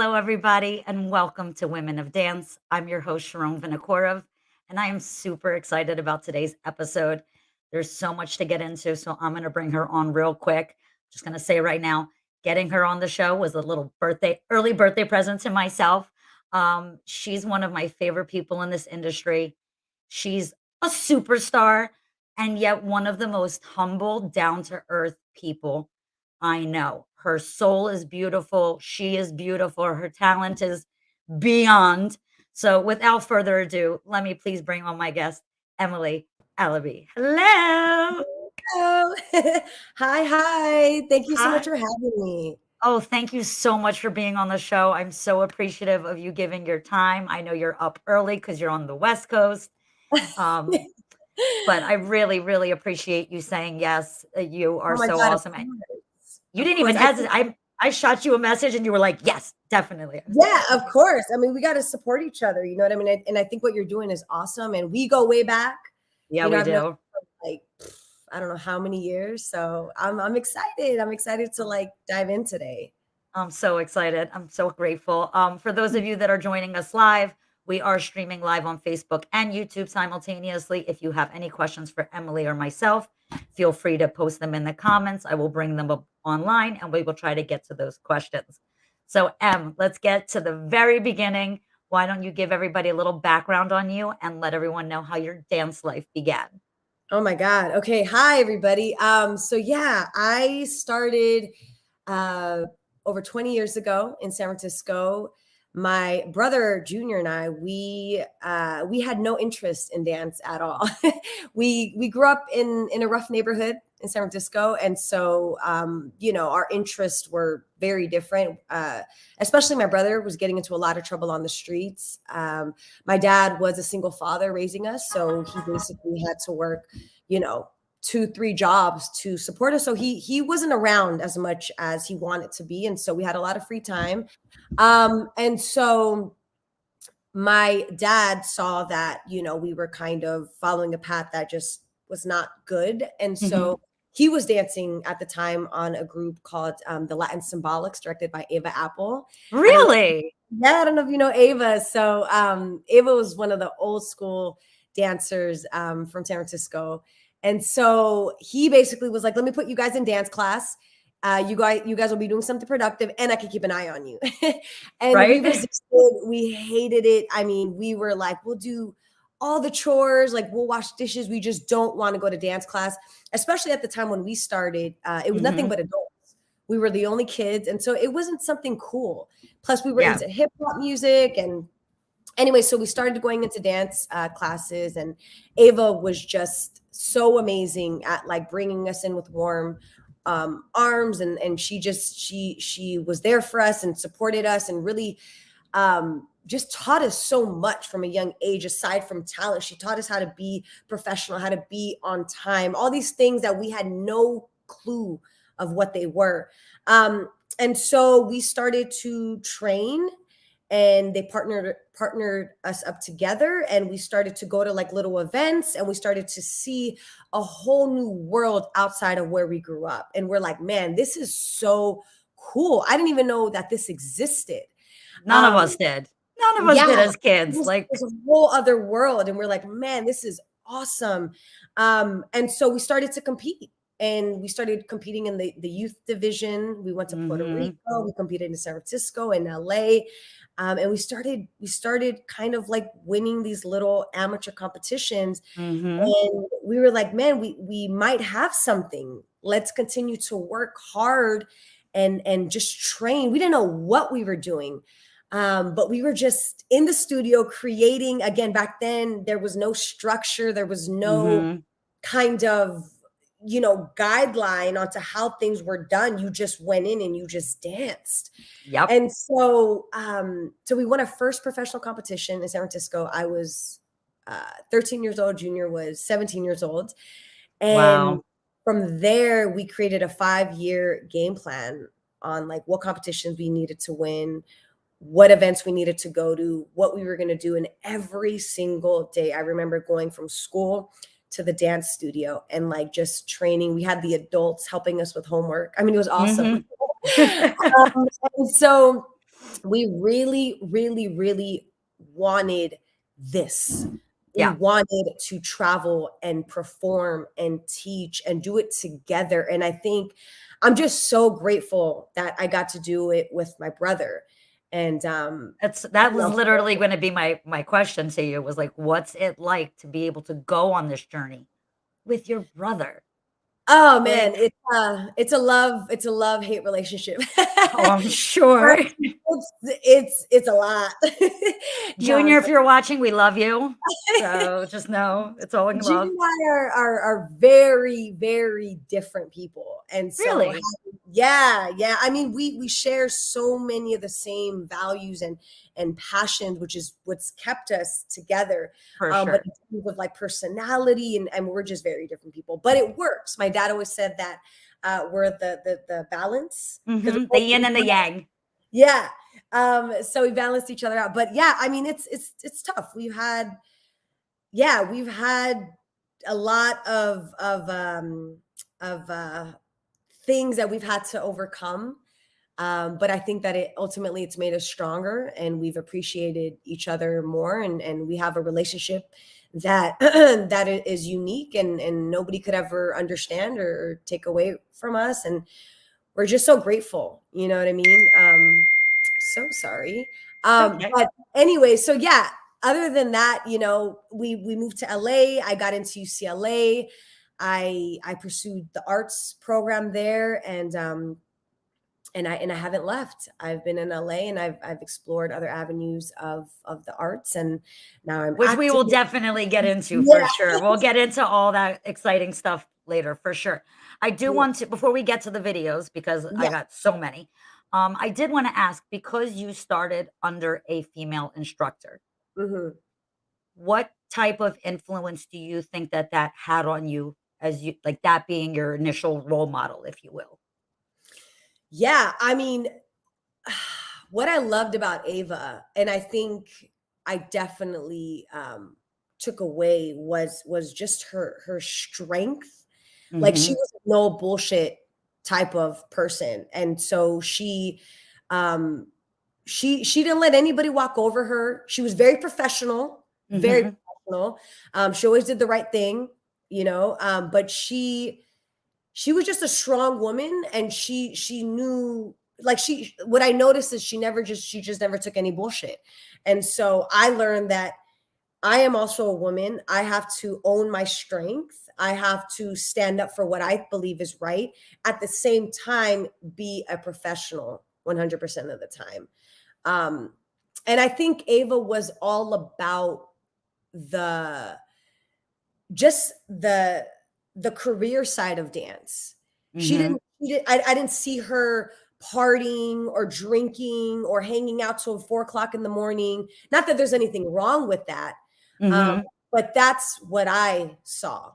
Hello, everybody, and welcome to Women of Dance. I'm your host, Sharonne Vinokurov, and I am super excited about today's episode. There's so much to get into, so I'm going to bring her on real quick. Just going to say right now, getting her on the show was a little early birthday present to myself. She's one of my favorite people in this industry. She's a superstar, and yet one of the most humble, down to earth people I know. Her soul is beautiful. She is beautiful. Her talent is beyond. So, without further ado, let me please bring on my guest, Emily Alabi. Hello. Hello. Hi. Thank you so much Hi. for having me. Oh, thank you so much for being on the show. I'm so appreciative of you giving your time. I know you're up early because you're on the West Coast. Um, but I really, really appreciate you saying yes. You are Oh my so God, of awesome. course. You Of didn't course. even hesitate. I shot you a message and you were like, yes, definitely. I was like, Yeah, of okay. course. I mean, we got to support each other. You know what I mean? And I think what you're doing is awesome. And we go way back. Yeah, You know, we I've known do. you for like, I don't know how many years. So I'm excited. I'm excited to Oh, like dive in today. I'm so excited. I'm so grateful. For those of you that are joining us live, we are streaming live on Facebook and YouTube simultaneously. If you have any questions for Emily or myself, feel free to post them in the comments. I will bring them up online and we will try to get to those questions. So, let's get to the very beginning. Why don't you give everybody a little background on you and let everyone know how your dance life began? Oh my God. Okay. Hi, everybody. So yeah, I started uh, over 20 years ago in San Francisco. My brother Junior and we had no interest in dance at all. We grew up in a rough neighborhood in San Francisco, and so our interests were very different. Especially my brother was getting into a lot of trouble on the streets. My dad was a single father raising us, so he basically had to work, you know, 2, 3 jobs to support us. So he wasn't around as much as he wanted to be. And so we had a lot of free time. And so my dad saw that, we were kind of following a path that just was not good. And Mhm. so he was dancing at the time on a group called the Latin Symbolics, directed by Ava Apple. I don't know. Really? Yeah, I don't know if you know Ava. So Ava was one of the old school dancers from San Francisco. And so he basically was like, let me put you guys in dance class. You guys will be doing something productive and I can keep an eye on you. And we Right? resisted, we hated it. I mean, we were like, we'll do all the chores, like we'll wash dishes. We just don't want to go to dance class, especially at the time when we started. It was nothing Mhm. but adults. We were the only kids. And so it wasn't something cool. Plus, we were Yeah. into hip hop music. And anyway, so we started going into dance classes, and Ava was just so amazing at like bringing us in with warm arms, and she was there for us and supported us and really just taught us so much from a young age. Aside from talent, she taught us how to be professional, how to be on time, all these things that we had no clue of what they were. And so we started to train, and they partnered us up together, and we started to go to like little events, and we started to see a whole new world outside of where we grew up. And we're like, man, this is so cool. I didn't even know that this existed. None of us um did. None of us yeah, did as it kids, was like a whole other world, and we're like, man, this is awesome. And so we started to compete, and we started competing in the youth division. We went to Puerto mhm, Rico, we competed in San Francisco and LA. And we started kind of like winning these little amateur competitions. mhm. And we were like, man, we might have something. Let's continue to work hard and just train. We didn't know what we were doing. But we were just in the studio creating. Again, back then there was no structure, there was no Mhm. kind of guideline onto how things were done. You just went in and you just danced. Yep. And so we won our first professional competition in San Francisco. I was 13 years old, Junior was 17 years old. And Wow. from there, we created a 5-year game plan on like what competitions we needed to win, what events we needed to go to, what we were going to do. And every single day, I remember going from school to the dance studio and like just training. We had the adults helping us with homework. I mean, it was awesome. Mhm. And so we really, really, really wanted this. We Yeah. wanted to travel and perform and teach and do it together. And I think I'm just so grateful that I got to do it with my brother. And That you was know, literally gonna be my question to you was like, what's it like to be able to go on this journey with your brother? oh man, Like, it's a love-hate relationship. oh, I'm For sure. it's a lot. No, Junior, if you're watching, we love you. So just know it's all in Junior love. and I are very, very different people, and so Really? yeah, yeah. I mean, we share so many of the same values and passions, which is what's kept us together. For But sure. in terms of like personality, and we're just very different people. But it works. My dad always said that we're the balance because Mhm. The yin and the yang. yeah. So we balanced each other out. But yeah, I mean, it's tough. We've had a lot of things that we've had to overcome. But I think that it ultimately it's made us stronger, and we've appreciated each other more, and we have a relationship that is unique, and nobody could ever understand or take away from us. And we're just so grateful. You know what I mean? So sorry. It's okay. But anyway, so yeah, other than that, we moved to LA. I got into UCLA. I pursued the arts program there, and I haven't left. I've been in LA, and I've explored other avenues of the arts, and now I'm Which we acting. will definitely get into for Yeah. sure. We'll get into all that exciting stuff later for sure. I do Yeah. want to before we get to the videos because I Yeah. got so many. I did want to ask because you started under a female instructor, Mhm. what type of influence do you think that that had on you as you like that being your initial role model, if you will? Yeah, I mean, what I loved about Ava, and I think I definitely took away was just her strength. Like she Mhm. was a no bullshit type of person, and so um, she didn't let anybody walk over her. She was very professional, very Mhm. professional. She always did the right thing, but she was just a strong woman, and she knew, like, she what I noticed is she just never took any bullshit. And so I learned that I am also a woman. I have to own my strength. I have to stand up for what I believe is right. At the same time, be a professional 100% of the time. Um, and I think Ava was all about the just the career side of dance. Mhm. I didn't see her partying or drinking or hanging out till 4 o'clock in the morning. Not that there's anything wrong with that. Um, Mhm. but that's what I saw,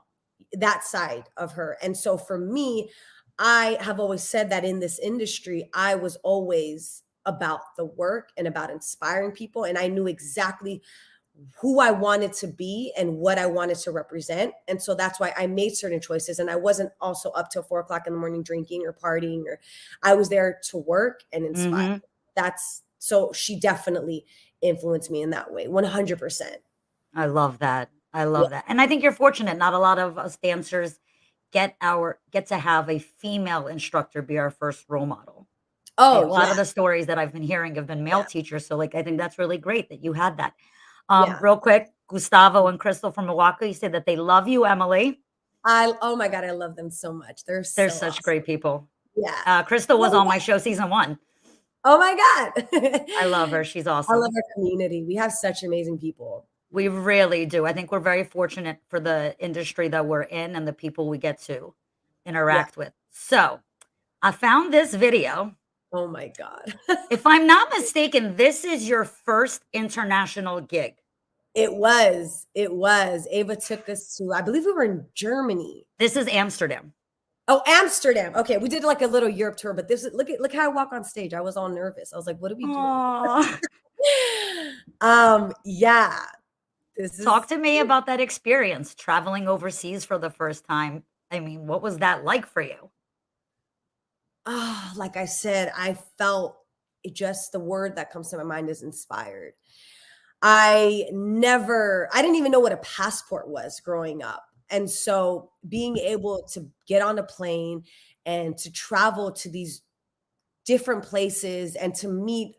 that side of her. And so for me, I have always said that in this industry, I was always about the work and about inspiring people. And I knew exactly who I wanted to be and what I wanted to represent. And so that's why I made certain choices. And I wasn't also up till 4 o'clock in the morning drinking or partying, or I was there to work and inspire. Mhm. That's so she definitely influenced me in that way, 100%. I love that. I Yeah. love that. And I think you're fortunate. Not a lot of us dancers get to have a female instructor be our first role model. A Oh, lot yeah. of the stories that I've been hearing have been male Yeah. teachers. So like I think that's really great that you had that. Yeah. Real quick, Gustavo and Crystal from Milwaukee say that they love you, Emily. Oh my God, I love them so much. They're They're so such awesome. great people. Yeah. Crystal was Oh on my show season 1. my God. I love her. She's I love awesome. our community. We have such amazing people. We really do. I think we're very fortunate for the industry that we're in and the people we get to Yeah. interact with. So, I found this video. Oh my God. If I'm not mistaken, this is your first international gig. It was. It was. Ava took us to, I believe we were in Germany. This is Amsterdam. Oh, Amsterdam. Okay, we did like a little Europe tour, but this is look how I walk on stage. I was all nervous. I was like, what are we doing? Aw. Yeah. This Talk is to me about that experience traveling overseas for the first time. I mean, what was that like for you? like I said, I felt just the word that comes to my mind is inspired. I didn't even know what a passport was growing up. And so being able to get on a plane and to travel to these different places and to meet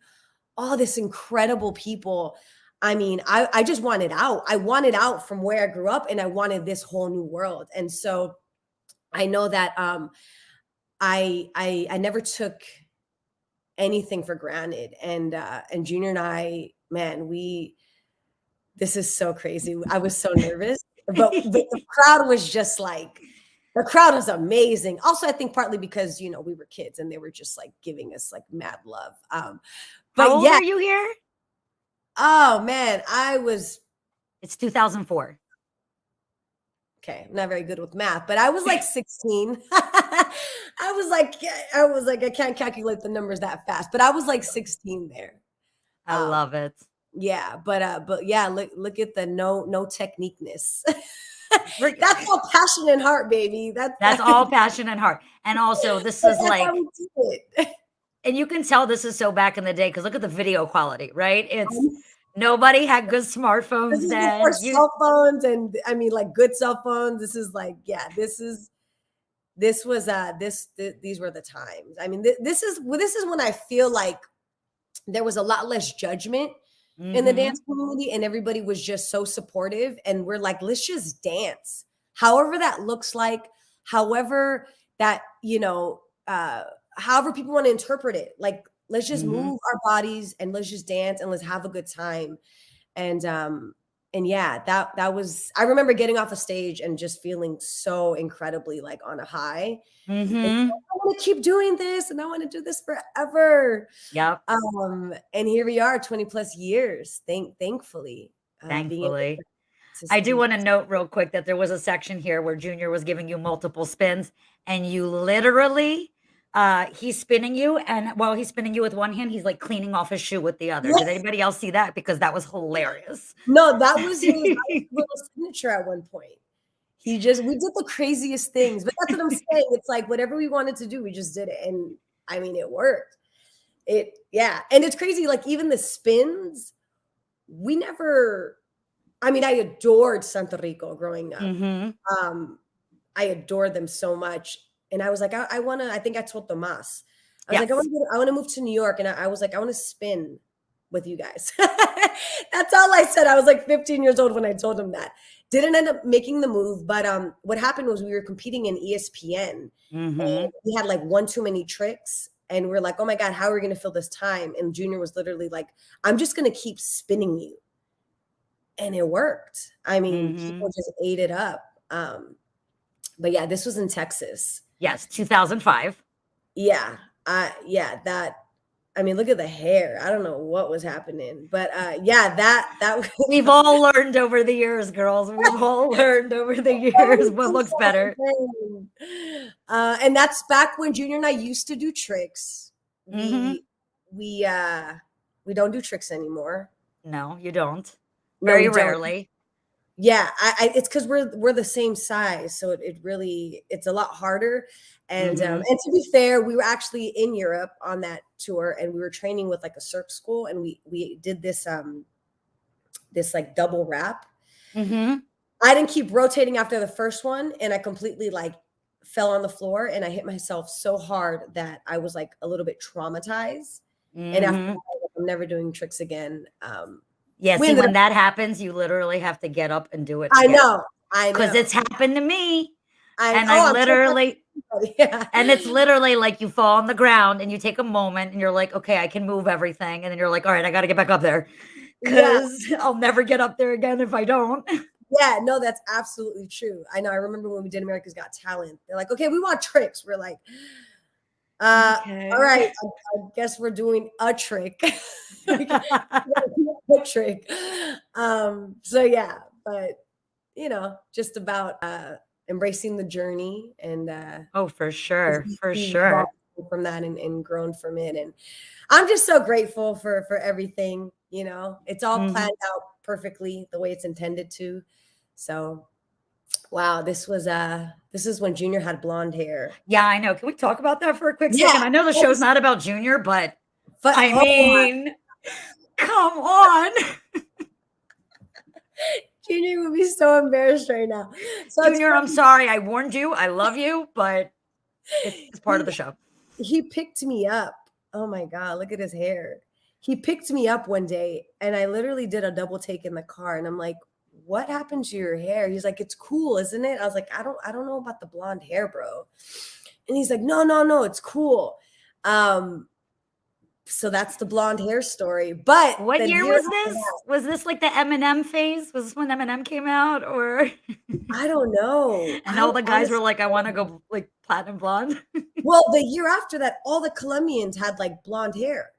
all this incredible people. I mean, I just wanted out. I wanted out from where I grew up and I wanted this whole new world. And so I know that I never took anything for granted. And Junior and I, man, this is so crazy. I was so nervous, but the crowd was just like, the crowd was amazing. Also, I think partly because, you know, we were kids and they were just like giving us like mad love. But How old yeah, are you here? oh man, It's 2004. okay, I'm not very good with math, but I was like 16. I was like, I can't calculate the numbers that fast, but I was like 16 there. I Um, love it. yeah, but yeah, look at the no techniqueness. We're- That's all passion and heart, baby. That's all passion and heart. And also, this is that's how like, we do it. and you can tell this is so back in the day because look at the video quality, right? It's nobody had good This smartphones is before then. cell phones, and I mean like good cell phones. This is like, yeah, this was these were the times. I mean, this is when I feel like there was a lot less judgment in the dance community and everybody was just so supportive and we're like, let's just dance. However that looks like, however that, you know, however people want to interpret it. Like, let's just move our bodies and let's just dance and let's have a good time. And yeah, that was, I remember getting off a stage and just feeling so incredibly like on a high. And Mm-hmm. I want to keep doing this and I want to do this forever. Yep. And here we are 20 plus years, thankfully, being able Thankfully. to I do do want to note real quick that there was a section here where Junior was giving you multiple spins and you literally he's spinning you and while he's spinning you with one hand, he's like cleaning off his shoe with the other. Did Yes. anybody else see that? Because that was hilarious. No, that was his little signature at one point. We did the craziest things, but that's what I'm saying. It's like whatever we wanted to do, we just did it. And I mean, it worked. Yeah. And it's crazy. Like even the spins, I mean, I adored Santo Rico growing up. I adored them so much. And I was like, I think I told Tomas, I was like, I want to move to New York. And I was like, I want to spin with you guys. That's all I said. I was like 15 years old when I told him that. Didn't end up making the move. But what happened was we were competing in ESPN. And we had like one too many tricks. And we're like, oh my God, how are we going to fill this time? And Junior was literally like, I'm just going to keep spinning you. And it worked. I mean, people just ate it up. But yeah, this was in Texas. Yes, 2005. Yeah. I mean, look at the hair. I don't know what was happening, but yeah, that We've all learned over the years, girls. We've all learned over the years what looks better. And that's back when Junior and I used to do tricks. We don't do tricks anymore. No, you don't. Very rarely. Yeah, it's because we're the same size, so it's a lot harder. And and to be fair, we were actually in Europe on that tour, and we were training with like a Cirque school, and we did this this like double wrap. I didn't keep rotating after the first one, and I completely like fell on the floor, and I hit myself so hard that I was like a little bit traumatized. And after that, I'm never doing tricks again. Yeah, see, when that happens, you literally have to get up and do it. I know. Because it's happened to me. And I I literally, and it's literally like you fall on the ground and you take a moment and you're like, okay, I can move everything. And then you're like, all right, I got to get back up there because I'll never get up there again if I don't. Yeah, no, that's absolutely true. I know. I remember when we did America's Got Talent. They're like, okay, we want tricks. We're like, all right, I guess we're doing a trick. A trick. So yeah, but you know, just about embracing the journey and oh, for sure. From that and grown from it. And I'm just so grateful for everything, you know. It's all planned out perfectly the way it's intended to. So wow, this is when Junior had blonde hair. Yeah, I know. Can we talk about that for a quick second? I know the show's not about Junior, but But I oh my, mean, come on. Junior would be so embarrassed right now. So it's Junior, I'm funny. sorry. I warned you. I love you, but it's part of He the show. he picked me up. Oh my God, look at his hair. He picked me up one day and I literally did a double take in the car and I'm like, what happened to your hair? He's like, it's cool, isn't it? I was like, I don't know about the blonde hair, bro. And he's like, no, no, no, it's cool. Um, so that's the blonde hair story. But What the year year was after this? that, Was this like the Eminem phase? Was this when Eminem came out? Or I don't know. and I all don't the guys were honestly like, I want to know. go like platinum blonde? Well, the year after that, all the Colombians had like blonde hair.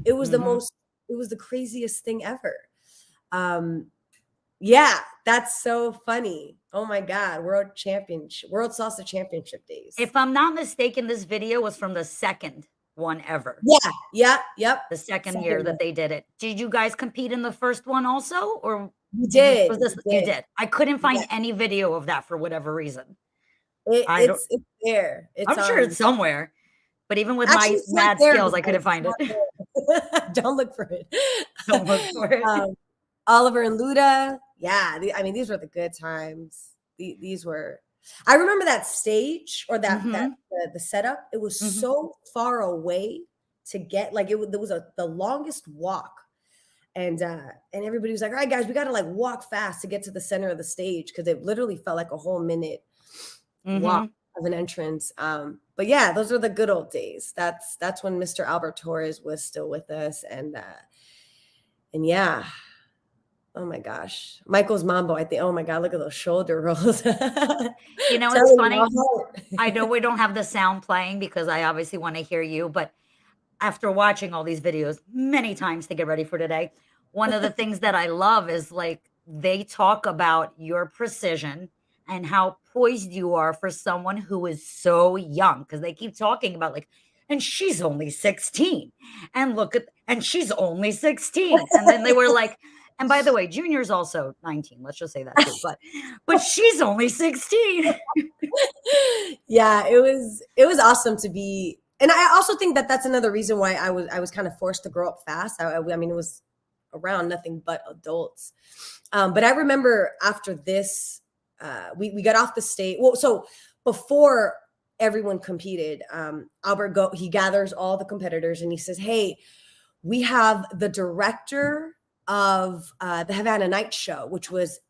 It was the Hmm. most, it was the craziest thing ever. Um, yeah, that's so funny. Oh my God, World Salsa Championship days. If I'm not mistaken, this video was from the second one ever. Yeah, yeah, yep. The second year Second that one. they did it. Did you guys compete in the first one also? Or We did you did, was this we you did. did? I couldn't Yeah, find any video of that for whatever reason. it, I don't it's there. It's I'm sure on. it's somewhere, but even with Actually, my it's right mad there, skills, but I like couldn't it's find not it. there. Don't look for it. Don't look for it. um, Oliver and Luda. Yeah, I mean, these were the good times. These were. I remember that stage or that Mhm, the setup. It was mhm. so far away to get. Like there was the longest walk, and everybody was like, "All right, guys, we got to like walk fast to get to the center of the stage because it literally felt like a whole minute walk Mhm. of an entrance." But yeah, those were the good old days. That's when Mr. Albert Torres was still with us, and yeah. Oh my gosh. Michael's Mambo, I think, oh my God, look at those shoulder rolls. Telling You know, it's you my funny. heart. I know we don't have the sound playing because I obviously wanna hear you, but after watching all these videos many times to get ready for today, one of the things that I love is, like, they talk about your precision and how poised you are for someone who is so young. Because they keep talking about, like, "And she's only 16, and look at and she's only 16," and then they were like, "And by the way, Junior's also 19," let's just say that too, but she's only 16. Yeah, it was awesome to be, and I also think that that's another reason why I was kind of forced to grow up fast. I mean, it was around nothing but adults. But I remember after this, we got off the stage. Well, so before everyone competed, he gathers all the competitors and he says, "Hey, we have the director of the Havana Night Show, which was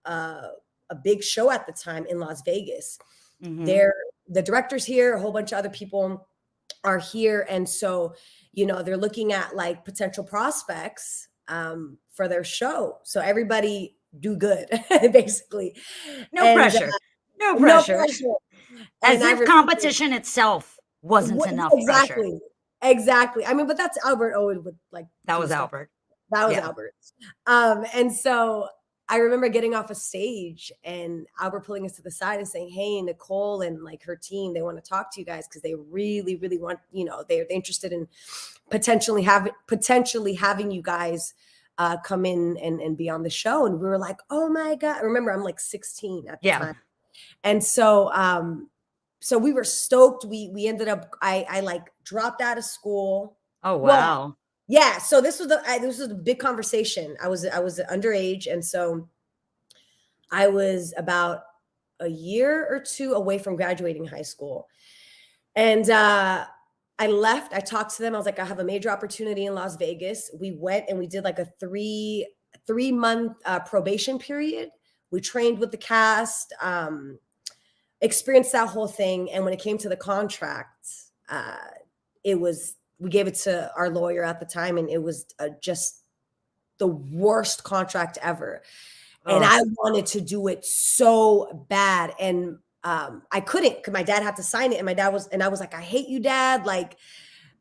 uh, a big show at the time in Las Vegas. Mhm. They're the director's here, a whole bunch of other people are here, and so they're looking at like potential prospects for their show. So everybody do good, basically, No and pressure. No no pressure. pressure. As And I if remember competition itself wasn't what, enough pressure. exactly, exactly. I mean, but that's Albert Owen would like That do was stuff. Albert. That was Yeah. Albert. And so I remember getting off a stage and Albert pulling us to the side and saying, "Hey, Nicole and like her team, they want to talk to you guys because they really, really want, they're interested in potentially having you guys come in and be on the show." And we were like, "Oh my God." Remember, I'm like 16 at the Yeah. time. And so we were stoked. We ended up, I like dropped out of school. Oh, Well, wow. yeah, so this was a big conversation. I was underage, and so I was about a year or two away from graduating high school. And I left. I talked to them. I was like, "I have a major opportunity in Las Vegas." We went and we did like a three month probation period. We trained with the cast, experienced that whole thing. And when it came to the contract, uh, we gave it to our lawyer at the time, and it was just the worst contract ever. And Oh, I wanted to do it so bad. And I couldn't because my dad had to sign it. And I was like, "I hate you, Dad." Like,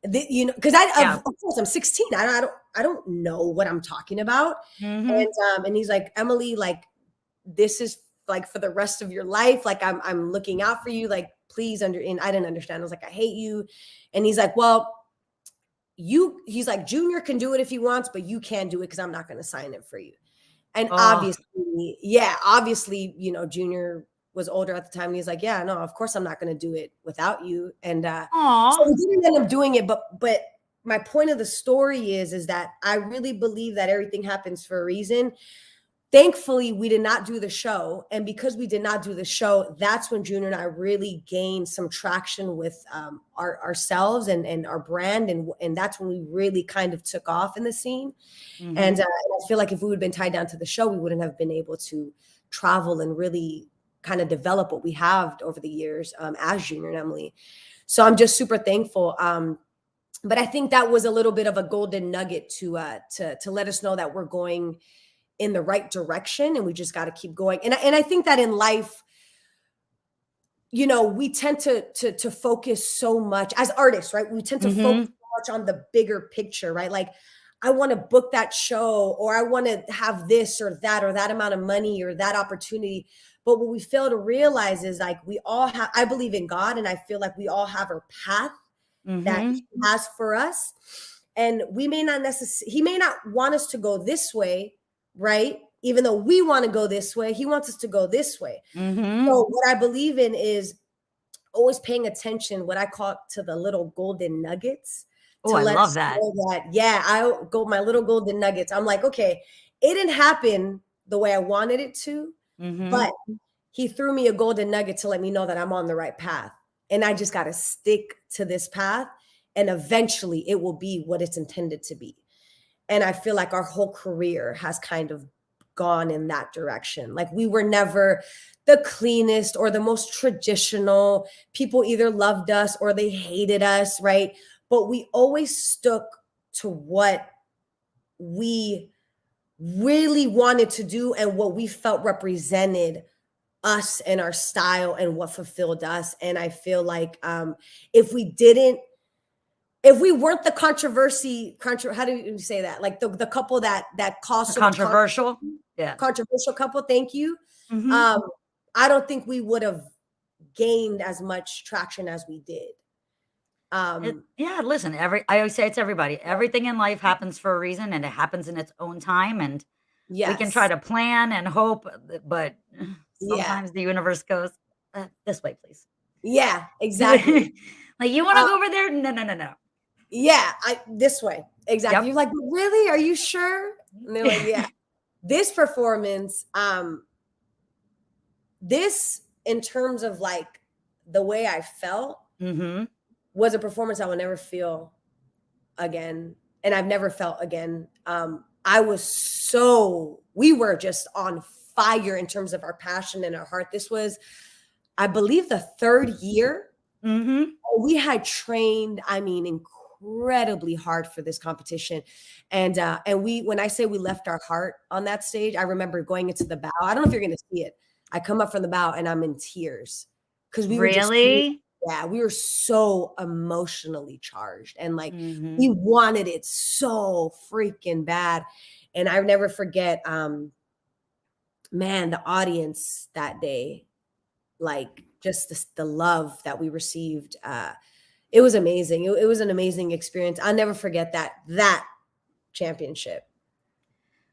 because yeah. of course I'm 16. I don't know what I'm talking about. Mhm. And he's like, "Emily, like, this is like for the rest of your life. Like, I'm looking out for you. Like, please and I didn't understand. I was like, "I hate you." And he's like, "Well, he's like, Junior can do it if he wants, but you can't do it because I'm not going to sign it for you." And Oh, obviously, Junior was older at the time. And he's like, "Yeah, no, of course I'm not going to do it without you." And so aw. we didn't end up doing it, but my point of the story is that I really believe that everything happens for a reason. Thankfully, we did not do the show. And because we did not do the show, that's when Junior and I really gained some traction with ourselves and our brand. And that's when we really kind of took off in the scene. Mm-hmm. And I feel like if we would have been tied down to the show, we wouldn't have been able to travel and really kind of develop what we have over the years as Junior and Emily. So I'm just super thankful. But I think that was a little bit of a golden nugget to let us know that we're going in the right direction, and we just got to keep going. And I think that in life, you know, we tend to focus so much as artists, right? We tend to focus so much on the bigger picture, right? Like, I want to book that show, or I want to have this or that amount of money or that opportunity. But what we fail to realize is, like, we all have, I believe in God, and I feel like we all have our path that He has for us. And we may not necessarily, He may not want us to go this way, right? Even though we want to go this way, He wants us to go this way. So what I believe in is always paying attention, what I call, to the little golden nuggets. Oh, I love that. I go my little golden nuggets. I'm like, okay, it didn't happen the way I wanted it to, but He threw me a golden nugget to let me know that I'm on the right path. And I just got to stick to this path, and eventually it will be what it's intended to be. And I feel like our whole career has kind of gone in that direction. Like, we were never the cleanest or the most traditional. People either loved us or they hated us, right? But we always stuck to what we really wanted to do and what we felt represented us and our style and what fulfilled us. And I feel like if we weren't the how do you say that? Like the couple that caused so controversial, controversial couple. Thank you. I don't think we would have gained as much traction as we did. Listen, I always say it's everybody. Everything in life happens for a reason, and it happens in its own time. And we can try to plan and hope, but sometimes the universe goes, this way, please. Yeah, exactly. Like, you want to go over there? No. Yeah, this way. Exactly. Yep. You're like, really? Are you sure? And they're like, yeah. This performance, this, in terms of like the way I felt, was a performance I will never feel again. And I've never felt again. We were just on fire in terms of our passion and our heart. This was, I believe, the third year. We had trained, I mean, incredibly hard for this competition. And when I say we left our heart on that stage, I remember going into the bow. I don't know if you're going to see it. I come up from the bow and I'm in tears because we we were so emotionally charged, and like we wanted it so freaking bad. And I never forget, man, the audience that day, like just the love that we received. It was amazing. It was an amazing experience. I'll never forget that championship.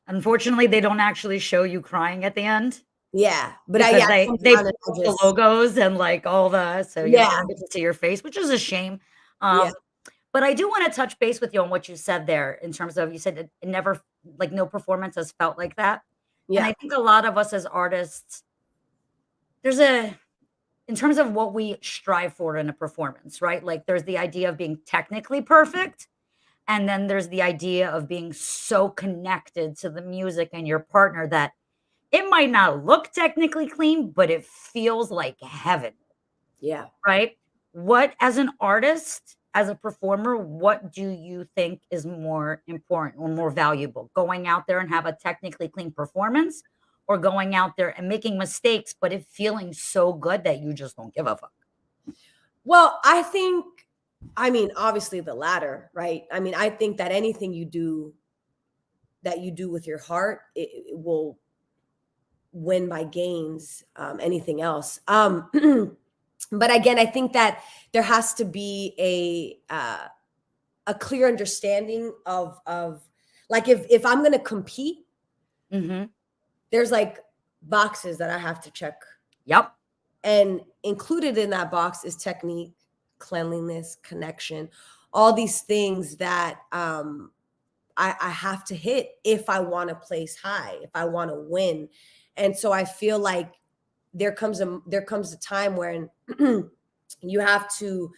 Unfortunately, they don't actually show you crying at the end. Yeah, but they put the logos and like all the, so you don't get to see your face, which is a shame. But I do want to touch base with you on what you said there in terms of, you said it never, like, no performance has felt like that. And I think a lot of us as artists, in terms of what we strive for in a performance, right? Like, there's the idea of being technically perfect. And then there's the idea of being so connected to the music and your partner that it might not look technically clean, but it feels like heaven. Yeah. Right? What, as an artist, as a performer, what do you think is more important or more valuable? Going out there and have a technically clean performance, or going out there and making mistakes, but it feeling so good that you just don't give a fuck? Well, I mean, obviously the latter, right? I mean, I think that anything you do with your heart, it will win by gains, anything else. But again, I think that there has to be a clear understanding of like, if I'm going to compete, there's like boxes that I have to check. Yep. And included in that box is technique, cleanliness, connection, all these things that I have to hit if I want to place high, if I want to win. And so I feel like there comes a time when you have to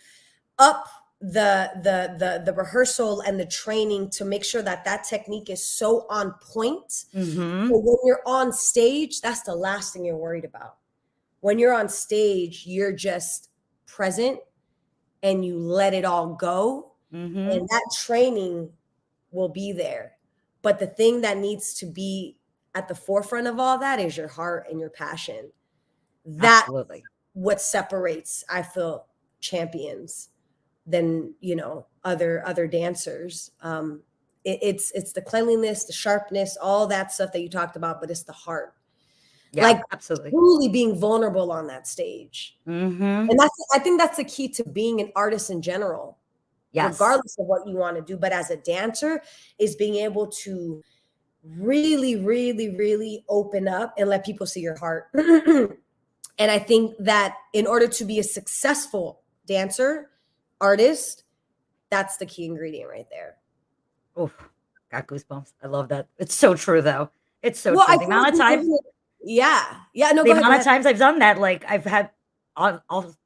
up the rehearsal and the training to make sure that that technique is so on point. So when you're on stage, that's the last thing you're worried about. When you're on stage, you're just present and you let it all go. And that training will be there. But the thing that needs to be at the forefront of all that is your heart and your passion. That's Absolutely. what separates, I feel, champions than, you know, other dancers. It's the cleanliness, the sharpness, all that stuff that you talked about, but it's the heart. Yeah, Like absolutely. truly being vulnerable on that stage. And I think that's the key to being an artist in general. Yes. Regardless of what you want to do, but as a dancer, is being able to really, really, really open up and let people see your heart. And I think that in order to be a successful dancer, artist, that's the key ingredient right there. Oh, got goosebumps. I love that. It's so true, though. It's so Well, true. I The feel like amount of times, no, the go ahead, amount of times I've done that, like I've had, all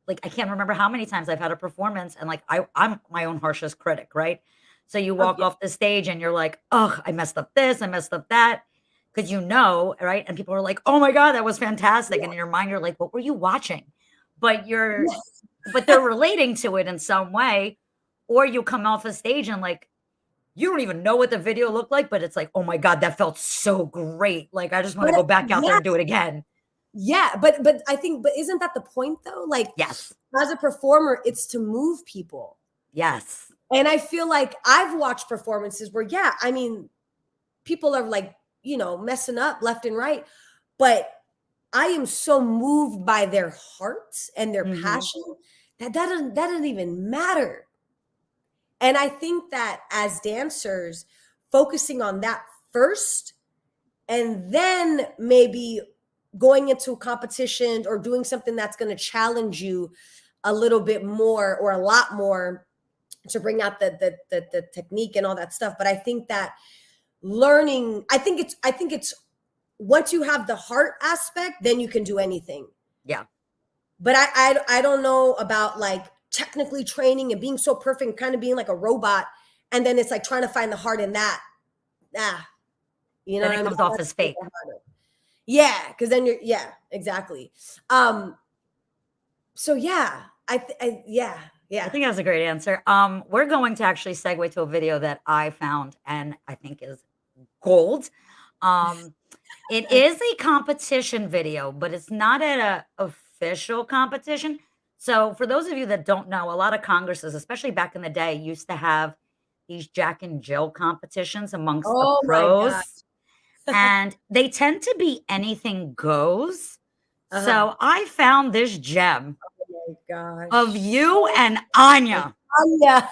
like I can't remember how many times I've had a performance, and like I'm my own harshest critic, right? So you Oh, walk yeah. off the stage and you're like, oh, I messed up this, I messed up that, because you know, right? And people are like, oh my god, that was fantastic, and in your mind you're like, what were you watching? But they're relating to it in some way, or you come off a stage and like you don't even know what the video looked like, but it's like, "Oh my god, that felt so great." Like, I just wanna But go back out there yeah, and do it again. but I think, but isn't that the point though? Like Yes. as a performer, it's to move people. Yes. And I feel like I've watched performances where, yeah, I mean, people are like, you know, messing up left and right, but I am so moved by their heart and their Mhm. passion that doesn't even matter. And I think that as dancers, focusing on that first, and then maybe going into a competition or doing something that's going to challenge you a little bit more or a lot more to bring out the technique and all that stuff. But I think that learning, I think it's once you have the heart aspect, then you can do anything. Yeah. But I don't know about like technically training and being so perfect and kind of being like a robot, and then it's like trying to find the heart in that. Ah, you know Then what it I mean? comes off That's as a little fake. harder. Yeah, because then you're, yeah, exactly. So yeah, yeah, I yeah. think that's a great answer. We're going to actually segue to a video that I found and I think is gold. Um, it is a competition video, but it's not at a official competition. So for those of you that don't know, a lot of congresses, especially back in the day, used to have these Jack and Jill competitions amongst the Oh my god. pros, and they tend to be anything goes. Uh-huh. So I found this gem Oh my of gosh. you and Anya. Yeah.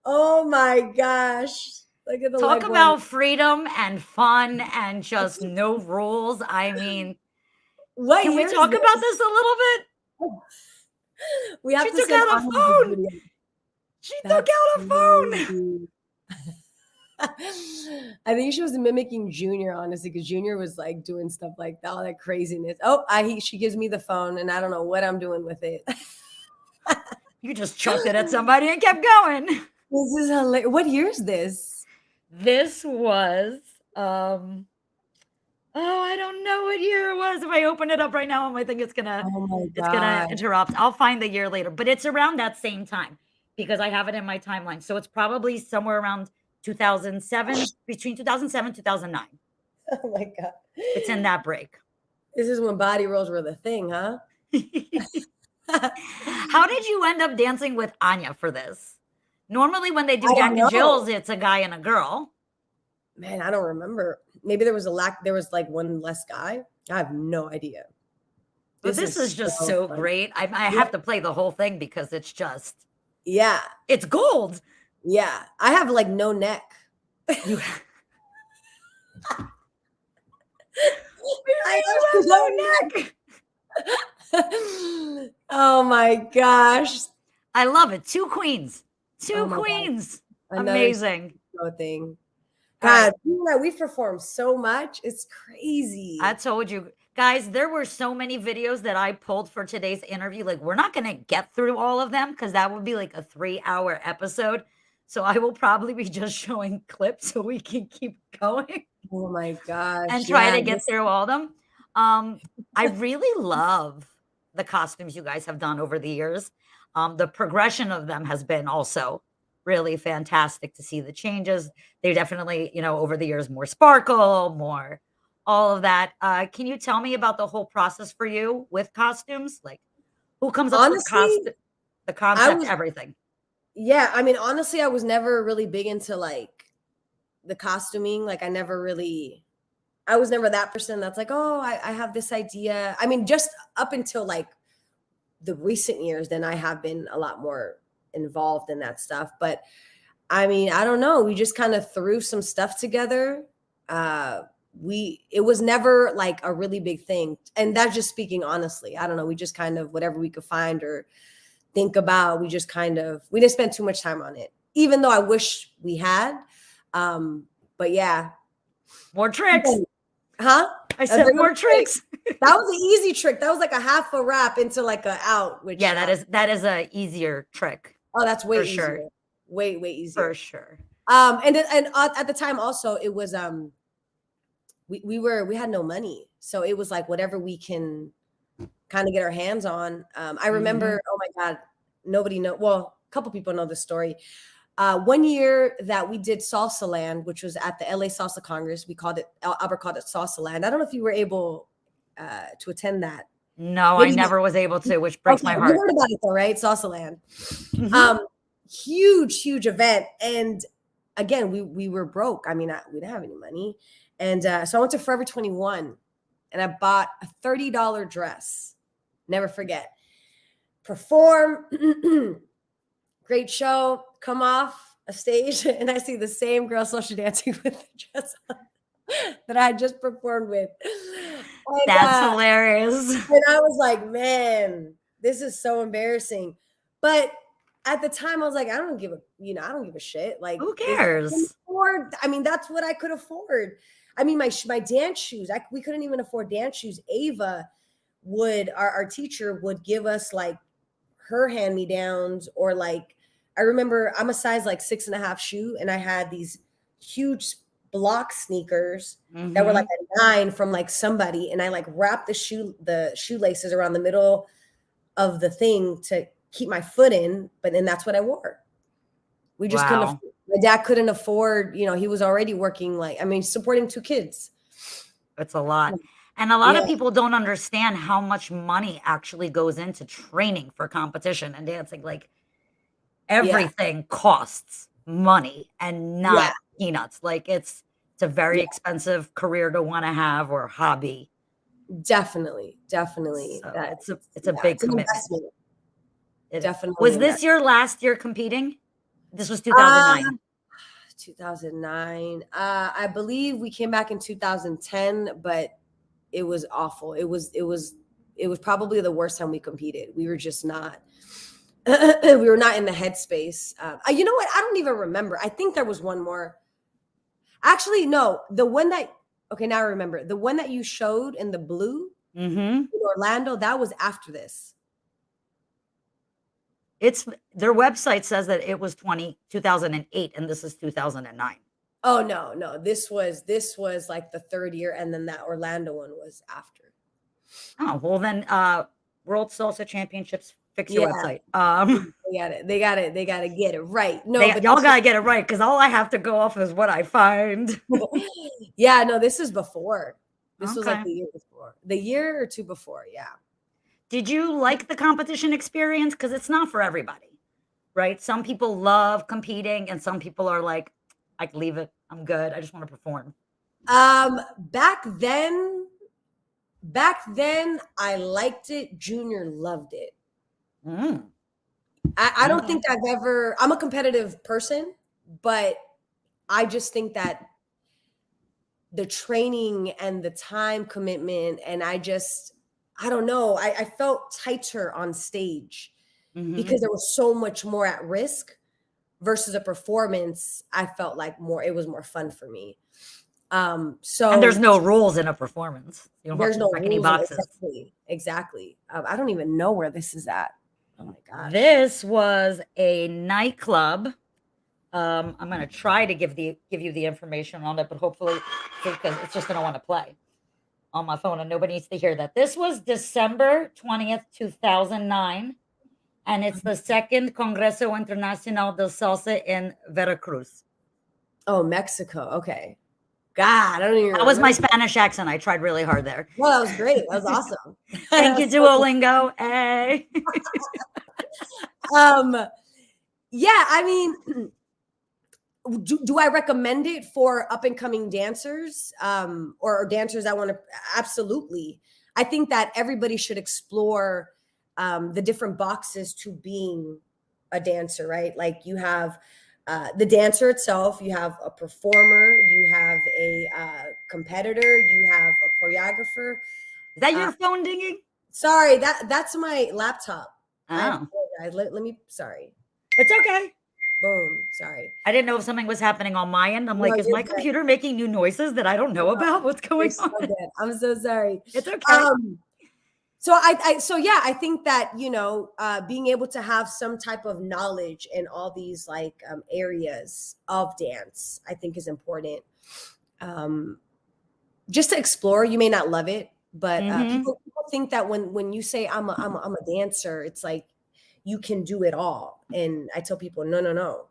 Oh my gosh. Look at the Talk leg warmer. about freedom and fun and just no rules. I mean, What can we year is talk about this? this a little bit? We She have to took send out a Anya the phone. video. She took That's out a phone. crazy. I think she was mimicking Junior, honestly, because Junior was like doing stuff like that, all that craziness. Oh, she gives me the phone, and I don't know what I'm doing with it. You just chucked it at somebody and kept going. This is hilarious. What year is this? This was, oh, I don't know what year it was. If I open it up right now, I might think Oh my it's gonna god. interrupt. I'll find the year later, but it's around that same time because I have it in my timeline. So it's probably somewhere around 2007, between 2007 2009. Oh my god. It's in that break. This is when body rolls were the thing, huh? How did you end up dancing with Anya for this? Normally, when they do I don't Jack and know. Jill's, it's a guy and a girl. Man, I don't remember. Maybe there was like one less guy. I have no idea. But This this is is just so so fun. great. I Yeah. have to play the whole thing because Yeah. it's gold. Yeah. I have like no neck. You I you have have no neck. no neck. Oh my gosh. I love it. Two queens. Oh Two my God. queens. Another Amazing. thing. All right. God, you know, we've performed so much. It's I crazy. told you guys, there were so many videos that I pulled for today's interview. Like, we're not going to get through all of them because that would be like a 3-hour episode. So I will probably be just showing clips so we can keep going Oh my and gosh. try Yeah. to get through all of them. I really love the costumes you guys have done over the years. The progression of them has been also really fantastic to see the changes. They definitely, over the years, more sparkle, more all of that. Can you tell me about the whole process for you with costumes? Like, who comes up with Honestly, the I concept, was, everything? yeah, I mean, honestly, I was never really big into like the costuming. Like, I was never that person that's like, oh, I have this idea. I mean, just up until like the recent years, then I have been a lot more involved in that stuff. But I mean, I don't know. We just kind of threw some stuff together. It was never like a really big thing. And that's just speaking honestly. I don't know. We just kind of whatever we could find or think about, we didn't spend too much time on it, even though I wish we had. But yeah. More tricks. Huh? I said more tricks. That was an easy trick. That was like a half a wrap into like a out, which Yeah, that is a easier trick oh, that's way for easier. sure. Way For easier. sure. And at the time also it was we had no money. So it was like whatever we can kind of get our hands on. I remember, oh my God, a couple people know this story. One year that we did Salsa Land, which was at the LA Salsa Congress, Albert called it Salsa Land. I don't know if you were able to attend that. No, I Maybe never was able to, which breaks okay, my you heart. heard about it though, right? Salsa Land. Mhm. Huge event. And again, we were broke. I mean, we didn't have any money. And so I went to Forever 21 and I bought a $30 dress. Never forget. Perform, great show, come off a stage, and I see the same girl social dancing with the dress on that I had just performed with. That's hilarious. And I was like, man, this is so embarrassing. But at the time, I was like, I don't give a shit. Like, Who cares? I mean, that's what I could afford. I mean, my dance shoes, we couldn't even afford dance shoes. Ava our teacher would give us like her hand-me-downs, or like, I remember I'm a size like 6.5 shoe, and I had these huge block sneakers that were like a 9 from like somebody, and I like wrapped the shoelaces around the middle of the thing to keep my foot in, but then that's what I wore. We just couldn't Wow. my dad couldn't afford, he was already working, like, I mean, supporting 2 kids. It's a lot. And a lot Yeah. of people don't understand how much money actually goes into training for competition and dancing. Like, Yeah. everything costs money and Yeah. not peanuts. Like, it's a very Yeah. expensive career to want to have or hobby. Definitely. So it's a Yeah, big it's an commitment. investment. It is. Definitely Was an this investment. your last year competing? This was 2009. 2009. I believe we came back in 2010, but it was awful. It was probably the worst time we competed. We were just not we were not in the headspace. You know what? I don't even remember. I think there was one more. Actually, no. Okay, now I remember. The one that you showed in the blue in Orlando, that was after this. It's their website says that it was 2008 and this is 2009. Oh no. This was like the third year, and then that Orlando one was after. Oh, well then World Salsa Championships, fix your Yeah. website. They gotta get it right. No, but y'all gotta get it right because all I have to go off is what I find. yeah, no, this is before. This was like Okay. the year before. The year or two before, yeah. Did you like the competition experience? Because it's not for everybody, right? Some people love competing and some people are like, I can leave it. I'm good. I just want to perform. Back then I liked it. Junior loved it. Mm. I don't think I'm a competitive person, but I just think that the training and the time commitment, and I don't know, I felt tighter on stage. Mhm. because there was so much more at risk versus a performance. I felt like it was more fun for me. And there's So no rules in a performance. You don't have there's to no check any rules in it. boxes. Exactly. I don't even know where this is at. Oh my gosh. This was a nightclub. I'm gonna try to give you the information on it, but hopefully, because it's just gonna want to play on my phone, and nobody needs to hear that. This was December 20th, 2009, and it's the second Congreso Internacional de Salsa in Veracruz. Oh, Mexico. Okay. God, I don't even That was my remember. Spanish accent. I tried really hard there. Well, that was great. That was awesome. Thank That you, was so good. Duolingo. Hey. Um, yeah, I mean, do I recommend it for up and coming dancers, or dancers that want to? Absolutely. I think that everybody should explore the different boxes to being a dancer, right? Like you have the dancer itself, you have a performer, you have a competitor, you have a choreographer. Is that Uh, your phone dinging? sorry, that's my laptop. I Oh, apologize. Let me. Sorry. it's okay. Boom. Sorry. I didn't know if something was happening on my end. I'm No, like, is you're my good. computer making new noises that I don't know No, about? What's you're going so on? good. I'm so sorry. It's okay. Um, so yeah, I think that being able to have some type of knowledge in all these like areas of dance, I think is important. Um, just to explore. You may not love it, but Mhm. people think that when you say I'm a dancer, it's like you can do it all. And I tell people, no, no, no.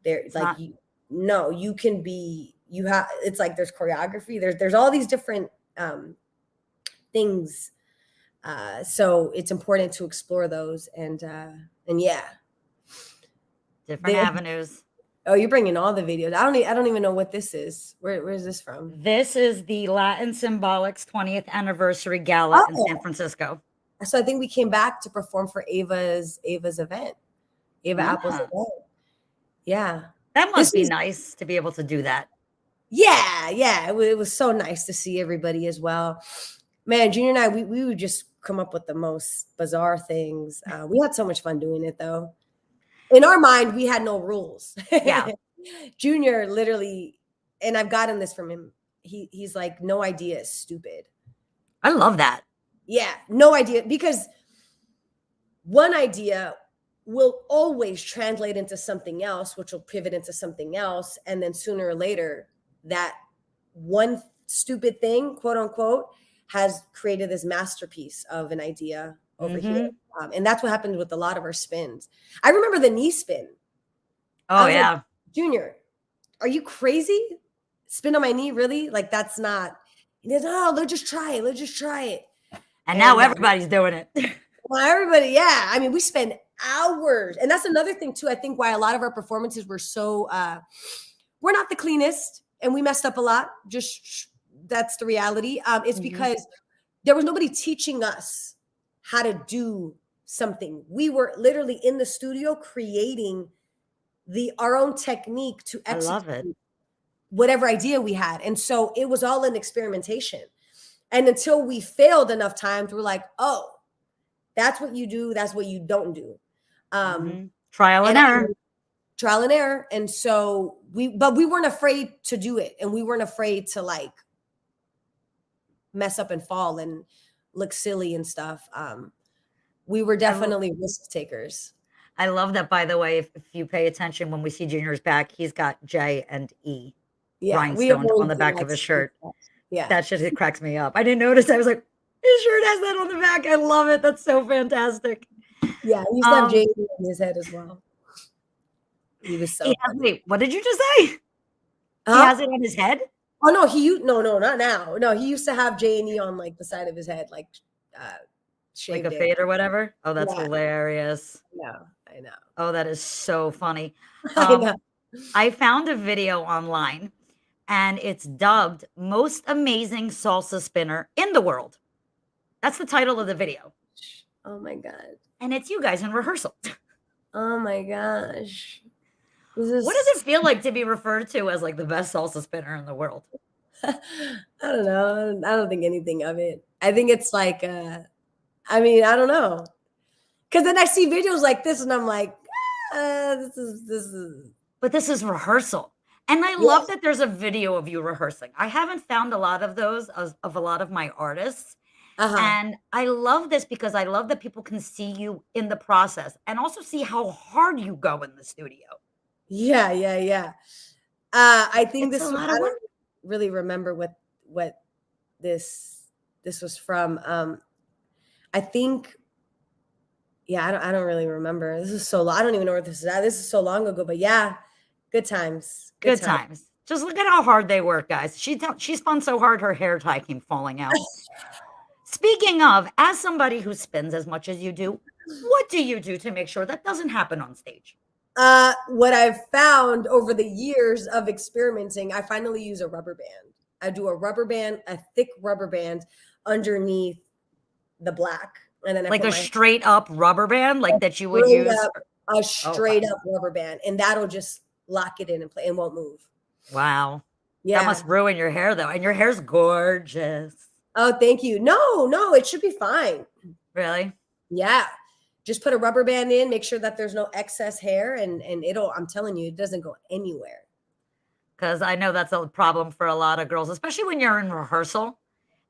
There, It's like not you, no, you can be. You have. It's like there's choreography. There's all these different things. So it's important to explore those. And yeah, different they, avenues. oh, you're bringing all the videos. I don't even know what this is. Where's this from? This is the Latin Symbolics 20th anniversary gala in San Oh, Francisco. so I think we came back to perform for Ava's event, Ava Apple's Ah, event. Yeah, that this must be was nice to be able to do that. yeah. It was so nice to see everybody as well. Man, Junior and I, we would just come up with the most bizarre things. We had so much fun doing it, though. In our mind, we had no rules. Yeah, Junior literally, and I've gotten this from him. He's like, no idea is stupid. I love that. Yeah, no idea, because one idea will always translate into something else, which will pivot into something else, and then sooner or later, that one stupid thing, quote unquote, has created this masterpiece of an idea over here. Mhm. And that's what happened with a lot of our spins. I remember the knee spin. I Oh, was like, yeah. Junior, are you crazy? Spin on my knee, really? Like that's not. He goes, oh, let's just try it. Let's just try it. And now And everybody's doing it. well, everybody, yeah. I mean, we spend hours, and that's another thing too. I think why a lot of our performances were so we're not the cleanest, and we messed up a lot. Just that's the reality. It's Mhm. because there was nobody teaching us how to do something. We were literally in the studio creating our own technique to I love it. execute whatever idea we had. And so it was all an experimentation. And until we failed enough times, we're like, oh, that's what you do. That's what you don't do. Mhm. Trial and And error. trial and error. And so but we weren't afraid to do it. And we weren't afraid to like mess up and fall and look silly and stuff. We were I l definitely risk takers. I love that, by the way, if you pay attention when we see Junior's back, he's got J and E Yeah. We rhinestoned on always the do back like of his silly shirt. stuff. Yeah. That shit, it cracks me up. I didn't notice. I was like, his shirt has that on the back. I love it. That's so fantastic. Yeah. He used to have Um, JD on his head as well. He was he so has funny. wait, what did you just say? He Huh? has it on his head? Oh no, no, not now. No, he used to have J and E on like the side of his head, like uh Like a shaved it. fade or whatever? Oh, that's Yeah, hilarious. I know. Oh, that is so funny. I know. I found a video online and it's dubbed Most Amazing Salsa Spinner in the World. That's the title of the video. Oh my god. And it's you guys in rehearsal. Oh my gosh. This What does it is feel like to be referred to as like the best salsa spinner in the world? I don't know. I don't think anything of it. I think it's like I mean, I don't know. Because then I see videos like this and I'm like, this is But this is rehearsal. And I yeah. love that there's a video of you rehearsing. I haven't found a lot of those of a lot of my artists. Uh-huh. And I love this because I love that people can see you in the process and also see how hard you go in the studio. Yeah, yeah, yeah. I think It's a this was lot I of don't work. really remember what this this was from. I think yeah, I don't really remember. This is so long. I don't even know where this is at. This is so long ago, but yeah, good times. Good Good times. times. Just look at how hard they work, guys. She spun so hard her hair tie came falling out. Speaking of, as somebody who spins as much as you do, what do you do to make sure that doesn't happen on stage? What I've found over the years of experimenting, I finally use a rubber band. I do a rubber band, a thick rubber band underneath the black, and then I Like put a my straight up rubber band, like that you would straight use. up a Okay. straight up rubber band, and that'll just lock it in and play and won't move. Wow. That Yeah. must ruin your hair though. And your hair's gorgeous. Oh, thank you. No, no, it should be fine. Really? Yeah. Just put a rubber band in, make sure that there's no excess hair, and it'll, I'm telling you, it doesn't go anywhere. Because I know that's a problem for a lot of girls, especially when you're in rehearsal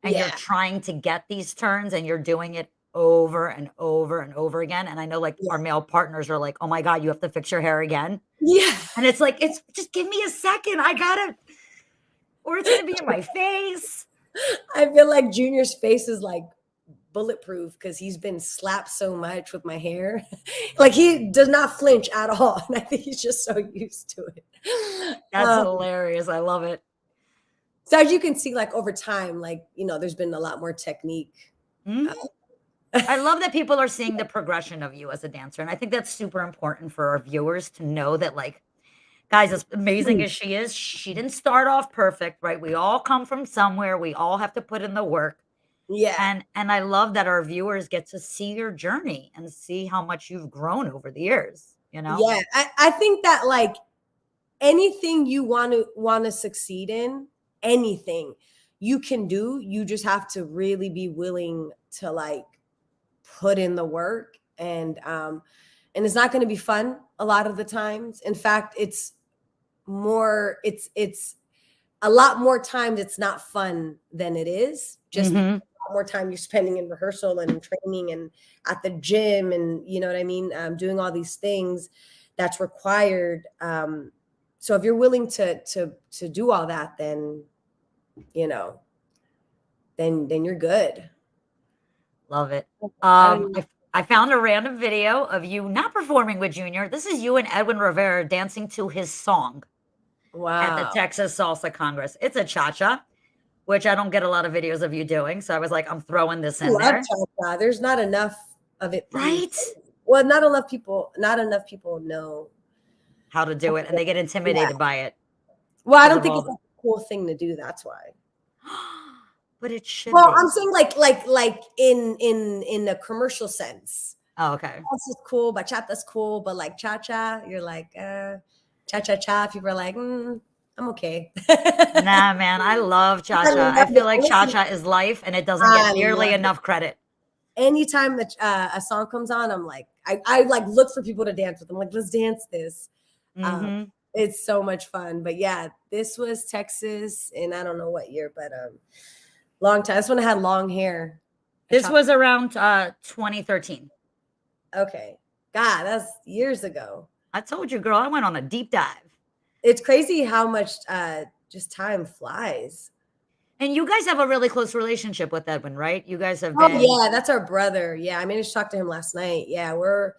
and you're Yeah. trying to get these turns and you're doing it over and over and over again. And I know like Yeah. our male partners are like, oh my God, you have to fix your hair again. Yeah. And it's like, it's just give me a second. I gotta, or it's gonna be in my face. I feel like Junior's face is like bulletproof because he's been slapped so much with my hair. Like he does not flinch at all. And I think he's just so used to it. That's hilarious. I love it. So as you can see, like over time, like, there's been a lot more technique. Mhm. I love that people are seeing the progression of you as a dancer. And I think that's super important for our viewers to know that, like, guys, as amazing as she is, she didn't start off perfect, right? We all come from somewhere. We all have to put in the work. Yeah. And I love that our viewers get to see your journey and see how much you've grown over the years, you know? Yeah. I think that like anything you want to succeed in, anything you can do, you just have to really be willing to like put in the work, and it's not going to be fun a lot of the times. In fact, it's a lot more times it's not fun than it is, just because Mhm. a lot more time you're spending in rehearsal and training and at the gym, and you know what I mean, doing all these things that's required. So if you're willing to do all that, then you know then you're good. Love it. I don't know. I found a random video of you not performing with Junior. This is you and Edwin Rivera dancing to his song at the Wow. Texas Salsa Congress. It's a cha-cha, which I don't get a lot of videos of you doing. So I was like, I'm throwing this I in love there. cha-cha. There's not enough of it being, Right? well, not enough people know. How to do it. And they get Yeah. intimidated by it Well, I because don't of think all it's the a cool thing to do. That's why. but it should Well, I'm be. saying like in a commercial sense. Oh, okay. Salsa's cool, bachata's cool, but like cha-cha, you're like, cha-cha-cha. People are like, I'm okay. Nah, man, I love I cha-cha. I love feel it. like Listen, cha-cha is life and it doesn't get I nearly love it. enough credit. Anytime that a song comes on, I'm like, I like look for people to dance with. I'm like, let's dance this. Um, Mhm. it's so much fun. But yeah, this was Texas, and I don't know what year, but long time. This one I had long hair. This was around 2013. Okay. God, that's years ago. I told you, girl, I went on a deep dive. It's crazy how much just time flies. And you guys have a really close relationship with Edwin, right? You guys have Oh been yeah, that's our brother. Yeah, I managed to talk to him last night. Yeah, we're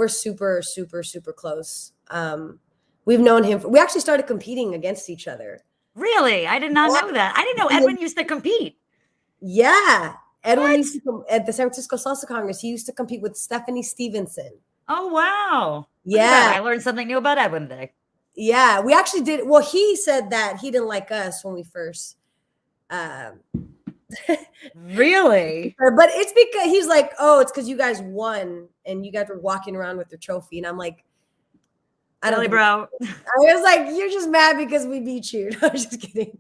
super, super, super close. We've known him. We actually started competing against each other. really? I did not know that. I didn't know Edwin used to compete. Yeah, Edwin What? used to come at the San Francisco Salsa Congress. He used to compete with Stephanie Stevenson. Oh, wow. Look at Yeah, that. I learned something new about Edwin today. yeah. We actually did. Well, he said that he didn't like us when we first. Um, Really? but it's because he's like, oh, it's because you guys won and you guys were walking around with your trophy, and I'm like, I don't Really, think bro? I was like, you're just mad because we beat you. No, I'm just kidding.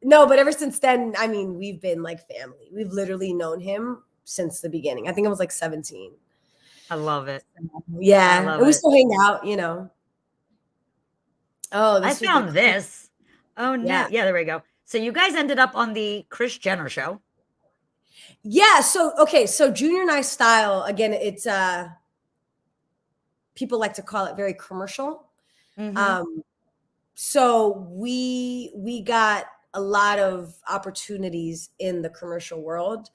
No, but ever since then, I mean, we've been like family. We've literally known him since the beginning. I think I was like 17. I love it. I Yeah, love and we it. still hang out, you know. Oh, I this was the found cool. this. Oh no. Yeah. Yeah, there we go. So you guys ended up on the Kris Jenner show. Yeah, so okay, so Junior and I style, again, it's people like to call it very commercial. Mm-hmm. Um, so we got a lot of opportunities in the commercial world.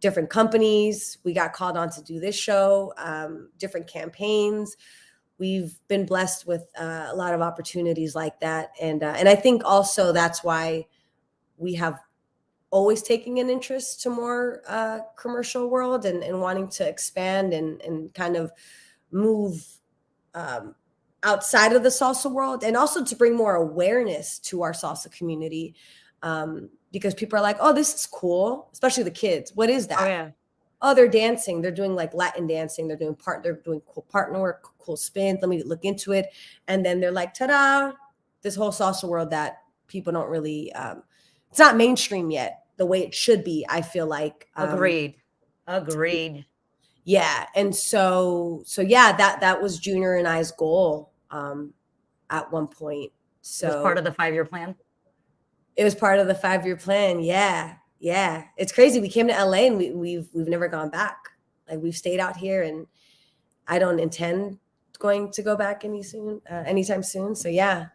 Different companies, we got called on to do this show, different campaigns. We've been blessed with a lot of opportunities like that, and I think also that's why we have always taking an interest to more commercial world, and wanting to expand and kind of move um, outside of the salsa world, and also to bring more awareness to our salsa community, because people are like, oh, this is cool, especially the kids. What is Oh that? yeah. Oh, they're dancing. They're doing like Latin dancing. They're doing cool partner work, cool spins. Let me look into it. And then they're like, ta-da, this whole salsa world that people don't really it's not mainstream yet the way it should be, I feel like. Agreed. Agreed. Yeah. And so yeah, that was Junior and I's goal at one point. It was part So of the 5-year plan. it was part of the 5-year plan. Yeah. Yeah. It's crazy. We came to LA and we've never gone back. Like, we've stayed out here, and I don't intend going to go back anytime soon. So yeah.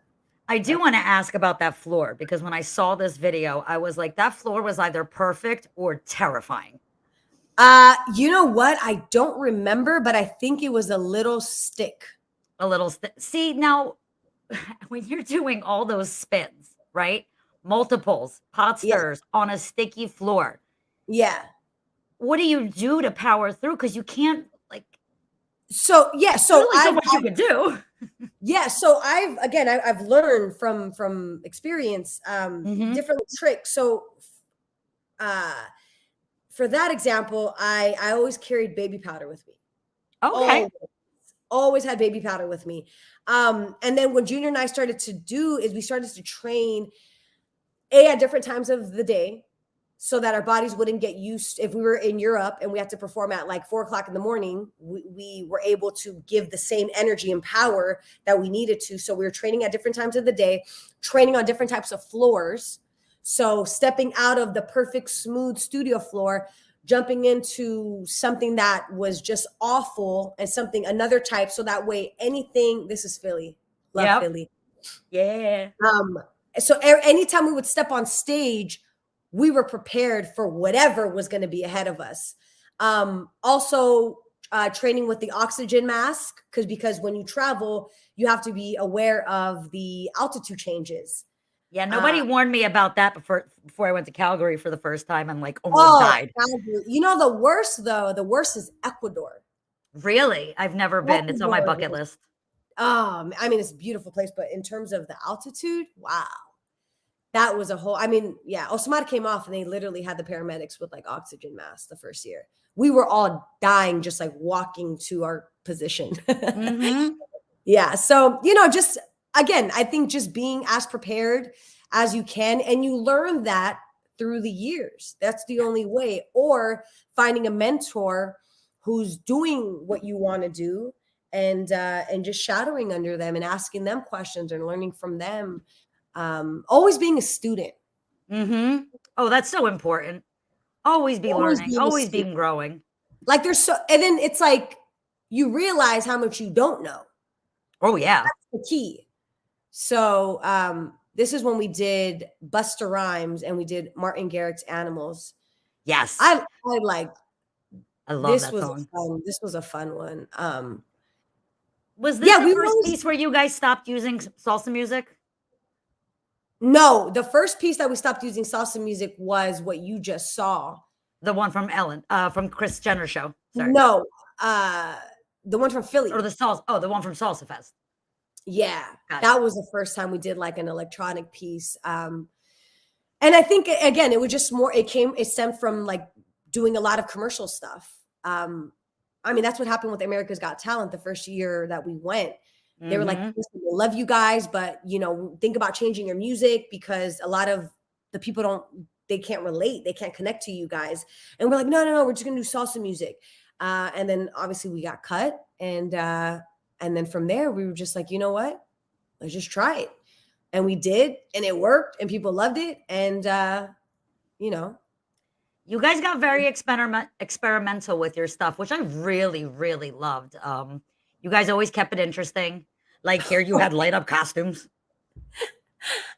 I do want to ask about that floor because when I saw this video, I was like, that floor was either perfect or terrifying. You know what? I don't remember, but I think it was a little stick. A little see now when you're doing all those spins, right? Multiples, pot Yeah. stirs on a sticky floor. Yeah. What do you do to power through? Because you can't like So yeah, there's so only so much you can do. I've learned from experience Mhm. different tricks. So uh for that example, I always carried baby powder with me. Okay. Always, always had baby powder with me. And then when Junior and I started to do is we started to train at different times of the day, so that our bodies wouldn't get used. If we were in Europe and we had to perform at like 4 o'clock in the morning, we were able to give the same energy and power that we needed to. So we were training at different times of the day, training on different types of floors. So stepping out of the perfect smooth studio floor, jumping into something that was just awful, and something another type. So that way, this is Philly, love Yep. Philly. Yeah. So anytime we would step on stage, we were prepared for whatever was going to be ahead of us. Also, training with the oxygen mask, because when you travel, you have to be aware of the altitude changes. Yeah, nobody warned me about that before I went to Calgary for the first time and like almost Oh, died. you know, the worst though, the worst is Ecuador. Really? I've never been. It's on my Ecuador bucket list. I mean, it's a beautiful place, but in terms of the altitude, wow. That was a whole, I mean, yeah, Osmar came off and they literally had the paramedics with like oxygen masks the first year. We were all dying just like walking to our position. Mhm. Yeah. So, just again, I think just being as prepared as you can, and you learn that through the years. That's the only way. Or finding a mentor who's doing what you want to do, and just shadowing under them and asking them questions and learning from them. Always being a student. Mhm. Oh, that's so important. Always be Always learning, being a always student. being growing. Like, and then it's like you realize how much you don't know. Oh, yeah. That's the key. So this is when we did Busta Rhymes and we did Martin Garrix's Animals. Yes. I like I love that song. this was a fun one. Was this Yeah, the we were first always, piece where you guys stopped using salsa music? no, the first piece that we stopped using salsa music was what you just saw. The one from from Kris Jenner show. Sorry. No, the one from Philly. Or the one from Salsa Fest. Yeah, Got it. that was the first time we did like an electronic piece. And I think again, it was just it stemmed from like doing a lot of commercial stuff. I mean, that's what happened with America's Got Talent the first year that we went. They were like, Mhm. listen, we love you guys, but think about changing your music, because a lot of the people don't they can't relate, they can't connect to you guys. And we're like, no, we're just gonna do salsa music. And then obviously we got cut, and then from there we were just like, you know what, let's just try it. And we did, and it worked, and people loved it. And you know, You guys got very experimental with your stuff, which I really, really loved. You guys always kept it interesting. Like here, you had light up costumes.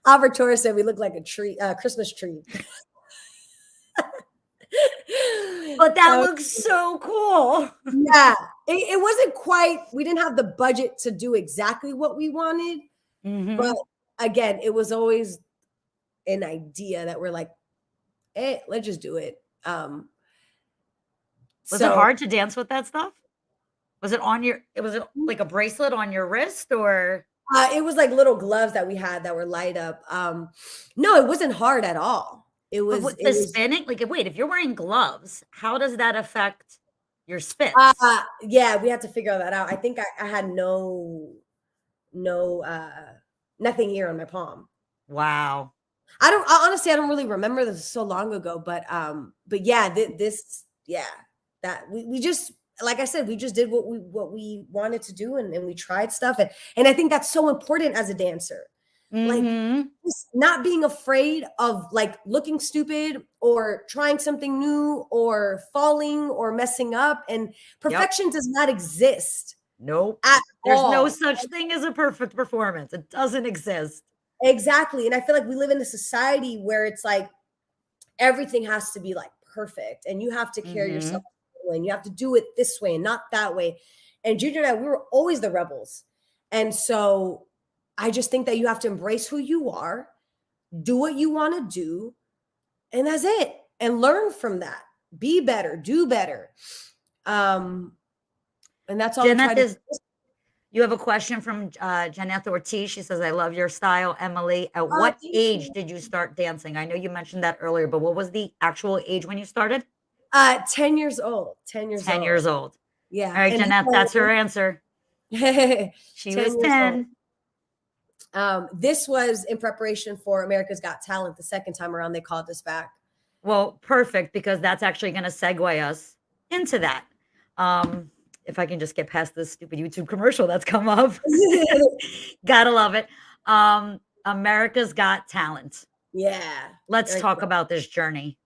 Albert Torres said we look like a tree, Christmas tree. But that looks so cool. Yeah, it wasn't quite, we didn't have the budget to do exactly what we wanted. But again, it was always an idea that we're like, hey, let's just do it. Was it hard to dance with that stuff? Was it on your, was it like a bracelet on your wrist, or? It was like little gloves that we had that were light up. No, it wasn't hard at all. It was the spinning. Like, wait, if you're wearing gloves, how does that affect your spins? Yeah, we had to figure that out. I think I had nothing here on my palm. Wow. Honestly, I don't really remember, this so long ago, but yeah, that we just, like I said, we just did what we wanted to do, and we tried stuff. And I think that's so important as a dancer. Like, just not being afraid of like looking stupid or trying something new or falling or messing up. And perfection does not exist. Nope. There's no such thing as a perfect performance. It doesn't exist. Exactly. And I feel like we live in a society where it's like everything has to be like perfect, and you have to carry yourself and you have to do it this way and not that way. And Junior and I, we were always the rebels. And so I just think that you have to embrace who you are, do what you want to do, and that's it. And learn from that. Be better, do better. And that's all. You have a question from Janeth Ortiz. She says, I love your style, Emily. At what age did you start dancing? I know you mentioned that earlier, but what was the actual age when you started? 10 years old. 10 years 10 years old. Yeah. All right, Janeth, that's her answer. She was 10. This was in preparation for America's Got Talent. The second time around, they called us back. Well, perfect, because that's actually going to segue us into that. If I can just get past this stupid YouTube commercial that's come up. Gotta love it. America's Got Talent. Yeah. Let's talk about this journey.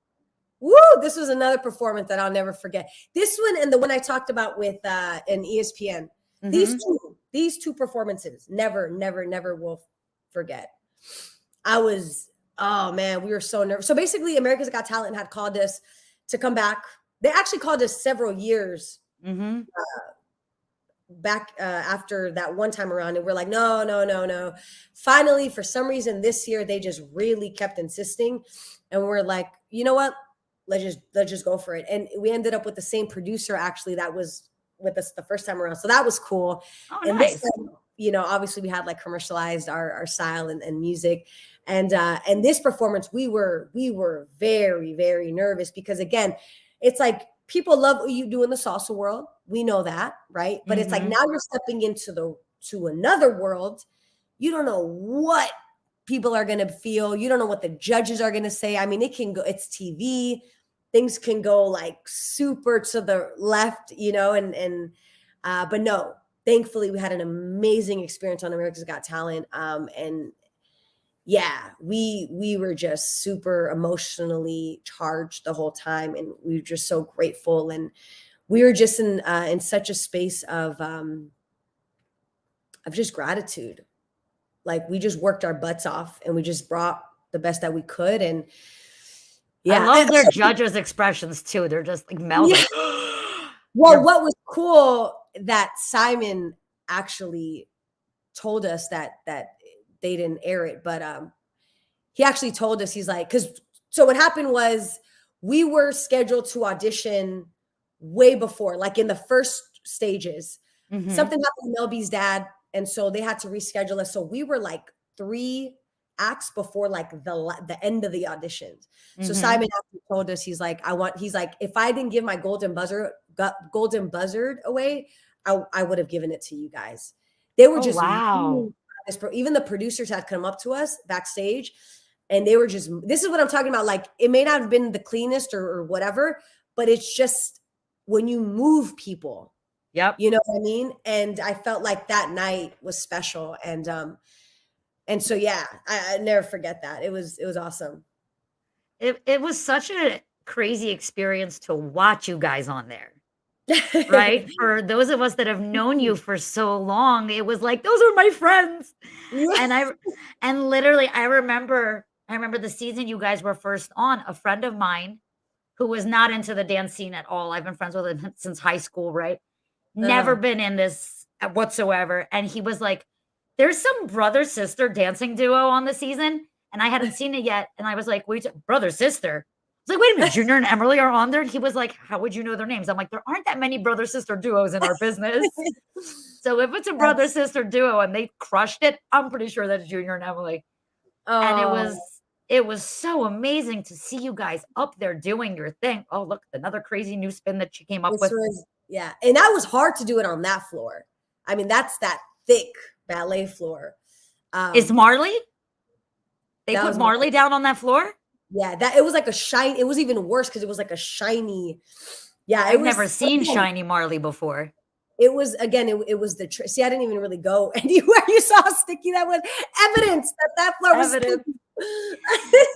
Woo! This was another performance that I'll never forget. This one and the one I talked about with an ESPN. These two performances, never will forget. Oh man, we were so nervous. So basically, America's Got Talent had called us to come back. They actually called us several years back after that one time around, and we're like, no. Finally, for some reason, this year they just really kept insisting, and we're like, you know what? Let's just go for it. And we ended up with the same producer actually that was with us the first time around, so that was cool. Oh, and nice. This time, obviously we had like commercialized our style and music, and this performance we were very, very nervous, because again, it's like people love what you do in the salsa world. We know that, right? But it's like now you're stepping into another world. You don't know what people are going to feel. You don't know what the judges are going to say. I mean, it's TV. Things can go like super to the left, but no, thankfully we had an amazing experience on America's Got Talent. And yeah, we were just super emotionally charged the whole time, and we were just so grateful, and we were just in such a space of just gratitude. Like, we just worked our butts off, and we just brought the best that we could. And yeah, I love their judges' expressions too. They're just like melting. Yeah. Well, what was cool that Simon actually told us that they didn't air it, but he actually told us, he's like, so what happened was we were scheduled to audition way before, like in the first stages. Something happened with Mel B's dad, and so they had to reschedule us. So we were like 3 acts before like the end of the auditions. So Simon actually told us, he's like, if I didn't give my golden buzzard away, I would have given it to you guys. They were just wow. Even the producers had come up to us backstage, and they were just, this is what I'm talking about. Like, it may not have been the cleanest or whatever, but it's just when you move people, Yep. you know what I mean? And I felt like that night was special. And so, yeah, I never forget that. It was awesome. It was such a crazy experience to watch you guys on there. Right? For those of us that have known you for so long, it was like, "Those are my friends." And literally, I remember the season you guys were first on, a friend of mine who was not into the dance scene at all. I've been friends with him since high school, right? Never Uh-huh. been in this whatsoever, and he was like, "There's some brother-sister dancing duo on the season," and I hadn't seen it yet, and I was like, "Wait, brother-sister?" I was like, "Wait a minute, Junior and Emily are on there?" And he was like, "How would you know their names?" I'm like, "There aren't that many brother-sister duos in our business." So if it's a That's, brother-sister duo and they crushed it, I'm pretty sure that's Junior and Emily. And oh, it was so amazing to see you guys up there doing your thing. Oh, look, another crazy new spin that she came up this with. was, yeah. And that was hard to do it on that floor. I mean, that's that thick ballet floor. Is Marley? They That put was my, Marley down on that floor? yeah, that it was like a shine. It was even worse because it was like a shiny. Yeah, it I've never was. seen Shiny Marley before. It was again. It was the see. I didn't even really go anywhere. You saw how sticky that was. Evidence that that floor was Evidence. sticky.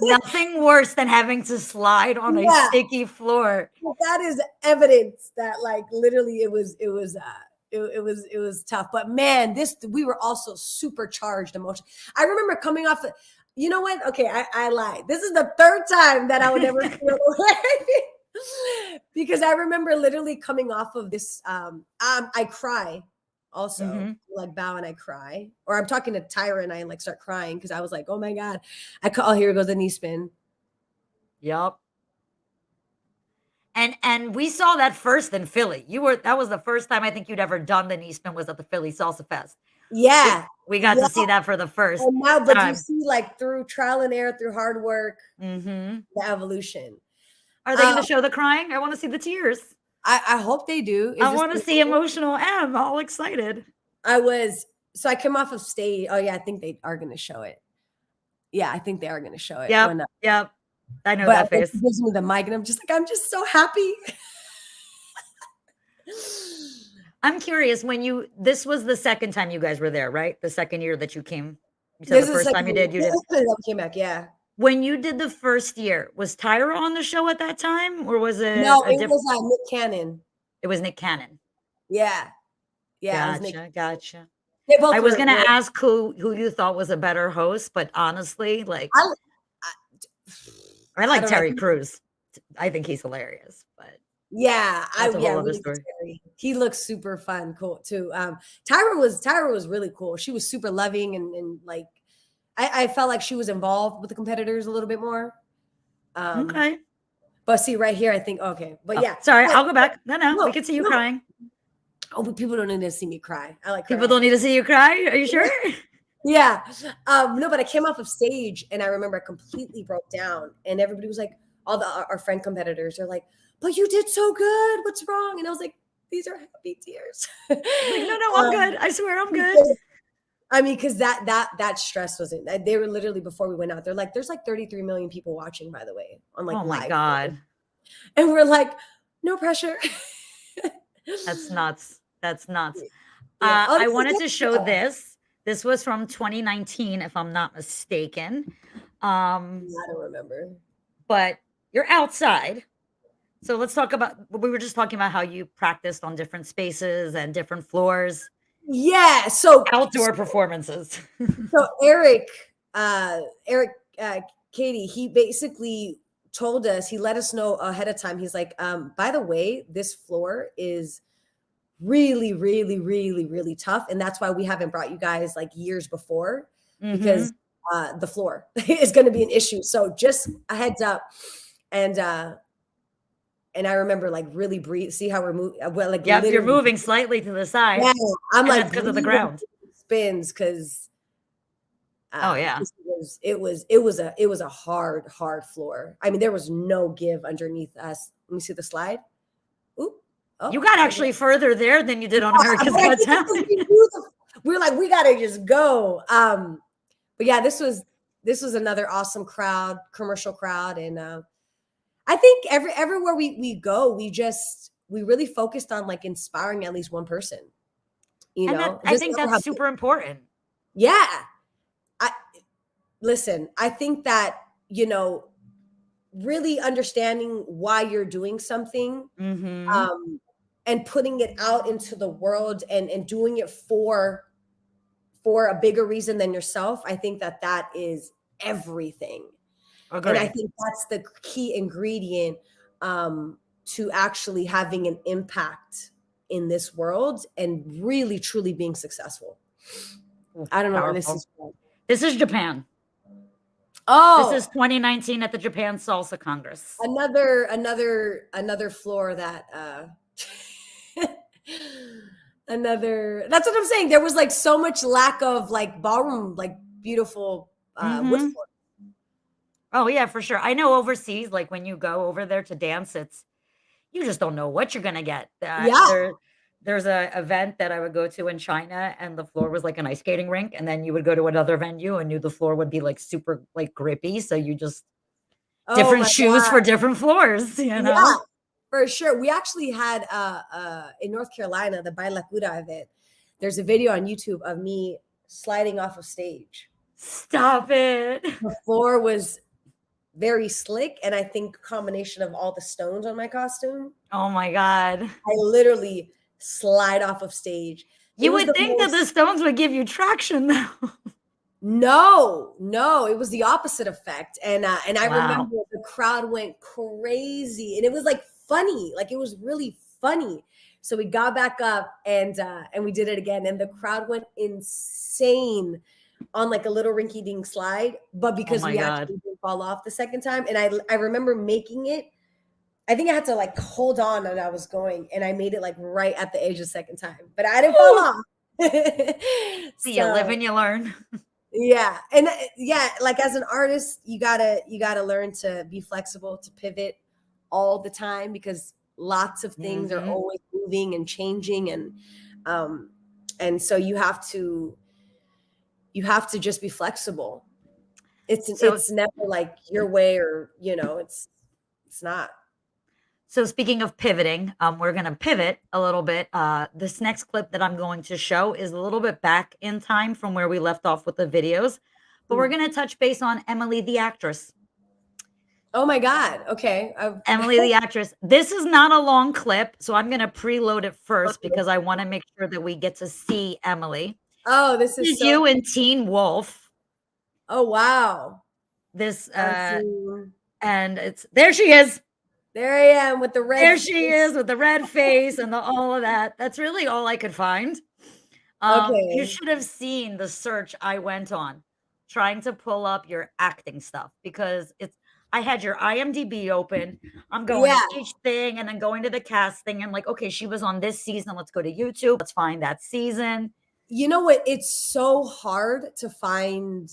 Nothing worse than having to slide on a Yeah, sticky floor. that is evidence that like literally it was tough. But man, this we were also supercharged emotion. I remember coming off. You know what? Okay, I lied. This is the third time that I would ever feel because I remember literally coming off of this. I cry also, Mhm. like bow and I cry, or I'm talking to Tyra and I like start crying because I was like, oh my god, oh here goes the knee spin. Yup. And we saw that first in Philly. That was the first time I think you'd ever done the knee spin was at the Philly Salsa Fest. Yeah, We got yeah. to see that for the first And now, but you time. see, like through trial and error, through hard work, Mhm. the evolution. Are they Um, gonna show the crying? I wanna see the tears. I hope they do. Is I this wanna the see emotional M, all excited. I was so I came off of stage. Oh yeah, I think they are gonna show it. Yeah, I think they are gonna show it Yep, when yep. I know but that then he face. gives me the mic and I'm just so happy. I'm curious when you this was the second time you guys were there, right? The second year that you came? You said the This is first like time you did. that came back, yeah. When you did the first year, was Tyra on the show at that time, or was it No, a it different? was Nick Cannon. It was Nick Cannon. Yeah. Yeah, it was Nick. Gotcha, gotcha. They both I was gonna were ask who you thought was a better host, but honestly, like, I I I like don't know. Terry Crews. I think he's hilarious, but Yeah, that's a yeah, whole other really good story. Terry. He looks super fun, cool too. Tyra was really cool. She was super loving and like I felt like she was involved with the competitors a little bit more. Um, Okay. but see right here, I think okay, but Oh, yeah, sorry, but I'll go back. No, we no, can see you no. crying. Oh, but people don't need to see me cry. I like People crying. don't need to see you cry. Are you sure? Yeah. No, but I came off of stage and I remember I completely broke down and everybody was like, all our friend competitors are like, but you did so good. What's wrong? And I was like, these are happy tears. Like, no, I'm good. I swear I'm good. Because, I mean, because that stress wasn't. They were literally before we went out. They're like, there's like 33 million people watching, by the way, on like Oh my live, God. and we're like, no pressure. That's nuts. That's nuts. Yeah. Oh, I this is wanted to show good. this. This was from 2019, if I'm not mistaken. I don't remember. But you're outside. So let's talk about we were just talking about how you practiced on different spaces and different floors, Yeah. So outdoor performances. So Eric, Eric, Katie, he basically told us, he let us know ahead of time. He's like, by the way, this floor is really, really, really, really tough. And that's why we haven't brought you guys like years before because Mhm. the floor is going to be an issue. So just a heads up. And I remember like really breathe, see how we're moving. Well, like Yep, you're literally, moving slightly to the side, yeah, I'm and like that's because of the breathing ground. spins because Oh, yeah. it was a hard floor. I mean, there was no give underneath us. Let me see the slide. Oop. Oh, You got I guess. actually further there than you did on But America's I Got think it's 'cause Talent. we were like, we gotta just go. But yeah, this was this was another awesome crowd, commercial crowd. And I think everywhere we go, we really focused on like inspiring at least one person. You And know, I think that's super important. Yeah. Listen, I think that, really understanding why you're doing something, Mm-hmm. and putting it out into the world, and doing it for a bigger reason than yourself. I think that is everything. And I Agree. think that's the key ingredient, to actually having an impact in this world and really truly being successful. Ooh, I don't know where this powerful. is from. This is Japan. This is Oh, 2019 at the Japan Salsa Congress. another floor that another that's what I'm saying. There was like so much lack of like ballroom, like beautiful wood Mm-hmm. floor. Oh yeah, for sure. I know overseas, like when you go over there to dance, you just don't know what you're gonna get. Yeah. There's a event that I would go to in China, and the floor was like an ice skating rink, and then you would go to another venue, and knew the floor would be like super like grippy. So you just Oh different my shoes for god. different floors, you Yeah, know? for sure. We actually had in North Carolina, the Bailacuda event. There's a video on YouTube of me sliding off of stage. Stop it. The floor was very slick, and I think combination of all the stones on my costume, Oh my god. I literally slide off of stage. It You was would the think that the most stones would give you traction though. no, it was the opposite effect. And I Wow. remember the crowd went crazy, and it was like funny, like it was really funny. So we got back up, and we did it again, and the crowd went insane on like a little rinky dink slide, but Oh because my we god. actually didn't fall off the second time. And I remember making it. I think I had to like hold on and I was going, and I made it like right at the edge the second time, but I didn't fall Woo! off. You live So and you learn. yeah, and yeah, like as an artist, you gotta learn to be flexible, to pivot all the time, because lots of things are Mhm. always moving and changing, um and so you have to just be flexible. It's So it's never like your way, or it's not. so speaking of pivoting, we're gonna pivot a little bit. This next clip that I'm going to show is a little bit back in time from where we left off with the videos, but we're Mm. gonna touch base on Emily the actress. Oh my god. Okay. Emily the actress. This is not a long clip, so I'm gonna preload it first Okay. because I wanna make sure that we get to see Emily. Oh, this This is is so. you in Teen Wolf. Oh wow. This, I'm seeing. and it's there she is. There I am with the red There she face. is with the red face and the all of that. That's really all I could find. You Okay. should have seen the search I went on trying to pull up your acting stuff because I had your IMDb open. I'm going Yeah. to each thing and then going to the casting and like, okay, she was on this season. Let's go to YouTube. Let's find that season. You know what? It's so hard to find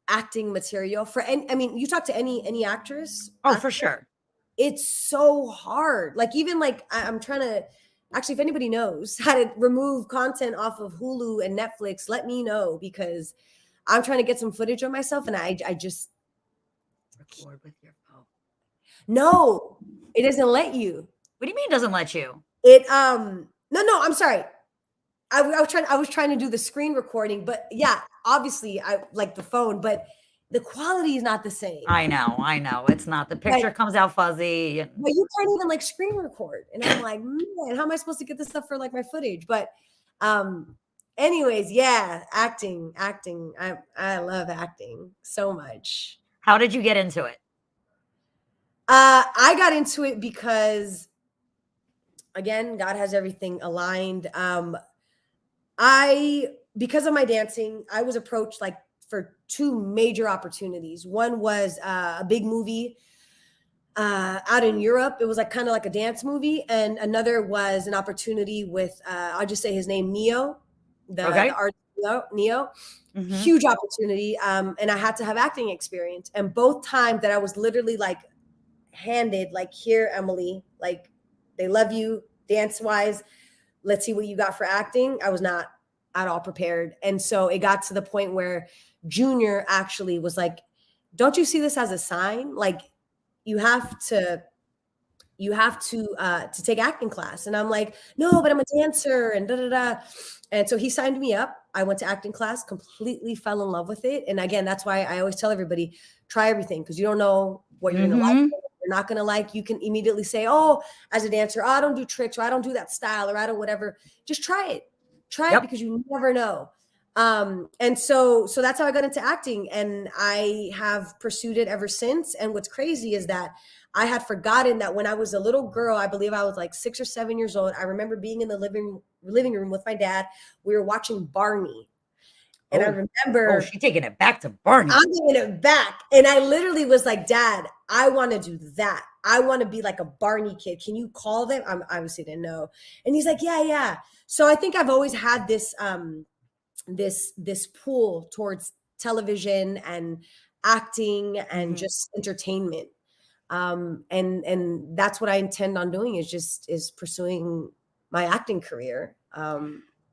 acting material for any. I mean, you talk to any actress, Oh, actor, for sure. it's so hard. Like even like I'm trying to actually, if anybody knows how to remove content off of Hulu and Netflix, let me know, because I'm trying to get some footage of myself, and I just Record with your phone. no, it doesn't let you. What do you mean it doesn't let you? It no, I'm sorry. I was trying to do the screen recording, but yeah, obviously I like the phone, but the quality is not the same. I know, I know. It's not the But picture comes out fuzzy. And but you can't even like screen record. And I'm like, man, how am I supposed to get this stuff for like my footage? But anyways, yeah, acting. I love acting so much. how did you get into it? I got into it because, again, God has everything aligned. I because of my dancing, I was approached like for two major opportunities. One was a big movie out in Europe. It was like kind of like a dance movie, and another was an opportunity with I'll just say his name, Neo, the Okay. artist Neo. Mhm. Huge opportunity, and I had to have acting experience. And both times that I was literally like handed, like, here, Emily, like they love you dance wise. Let's see what you got for acting. I was not. at all prepared. And so it got to the point where Junior actually was like, don't you see this as a sign? Like, you have to take acting class. And I'm like, no, but I'm a dancer and da da da. And so he signed me up. I went to acting class, completely fell in love with it. And again, that's why I always tell everybody, try everything, because you don't know what you're gonna like, what you're not gonna like. You can immediately say, oh, as a dancer, oh, I don't do tricks, or I don't do that style, or I don't whatever. Just try it. Try it, because you never know. And so that's how I got into acting, and I have pursued it ever since. And what's crazy is that I had forgotten that when I was a little girl, I believe I was like 6 or 7 years old. I remember being in the living room with my dad. We were watching Barney. And I remember, she's taking it back to Barney. I'm taking it back. And I literally was like, Dad, I want to do that. I want to be like a Barney kid. Can you call them? I obviously didn't know. And he's like, yeah. So I think I've always had this, this pull towards television and acting and just entertainment. And that's what I intend on doing, is pursuing my acting career.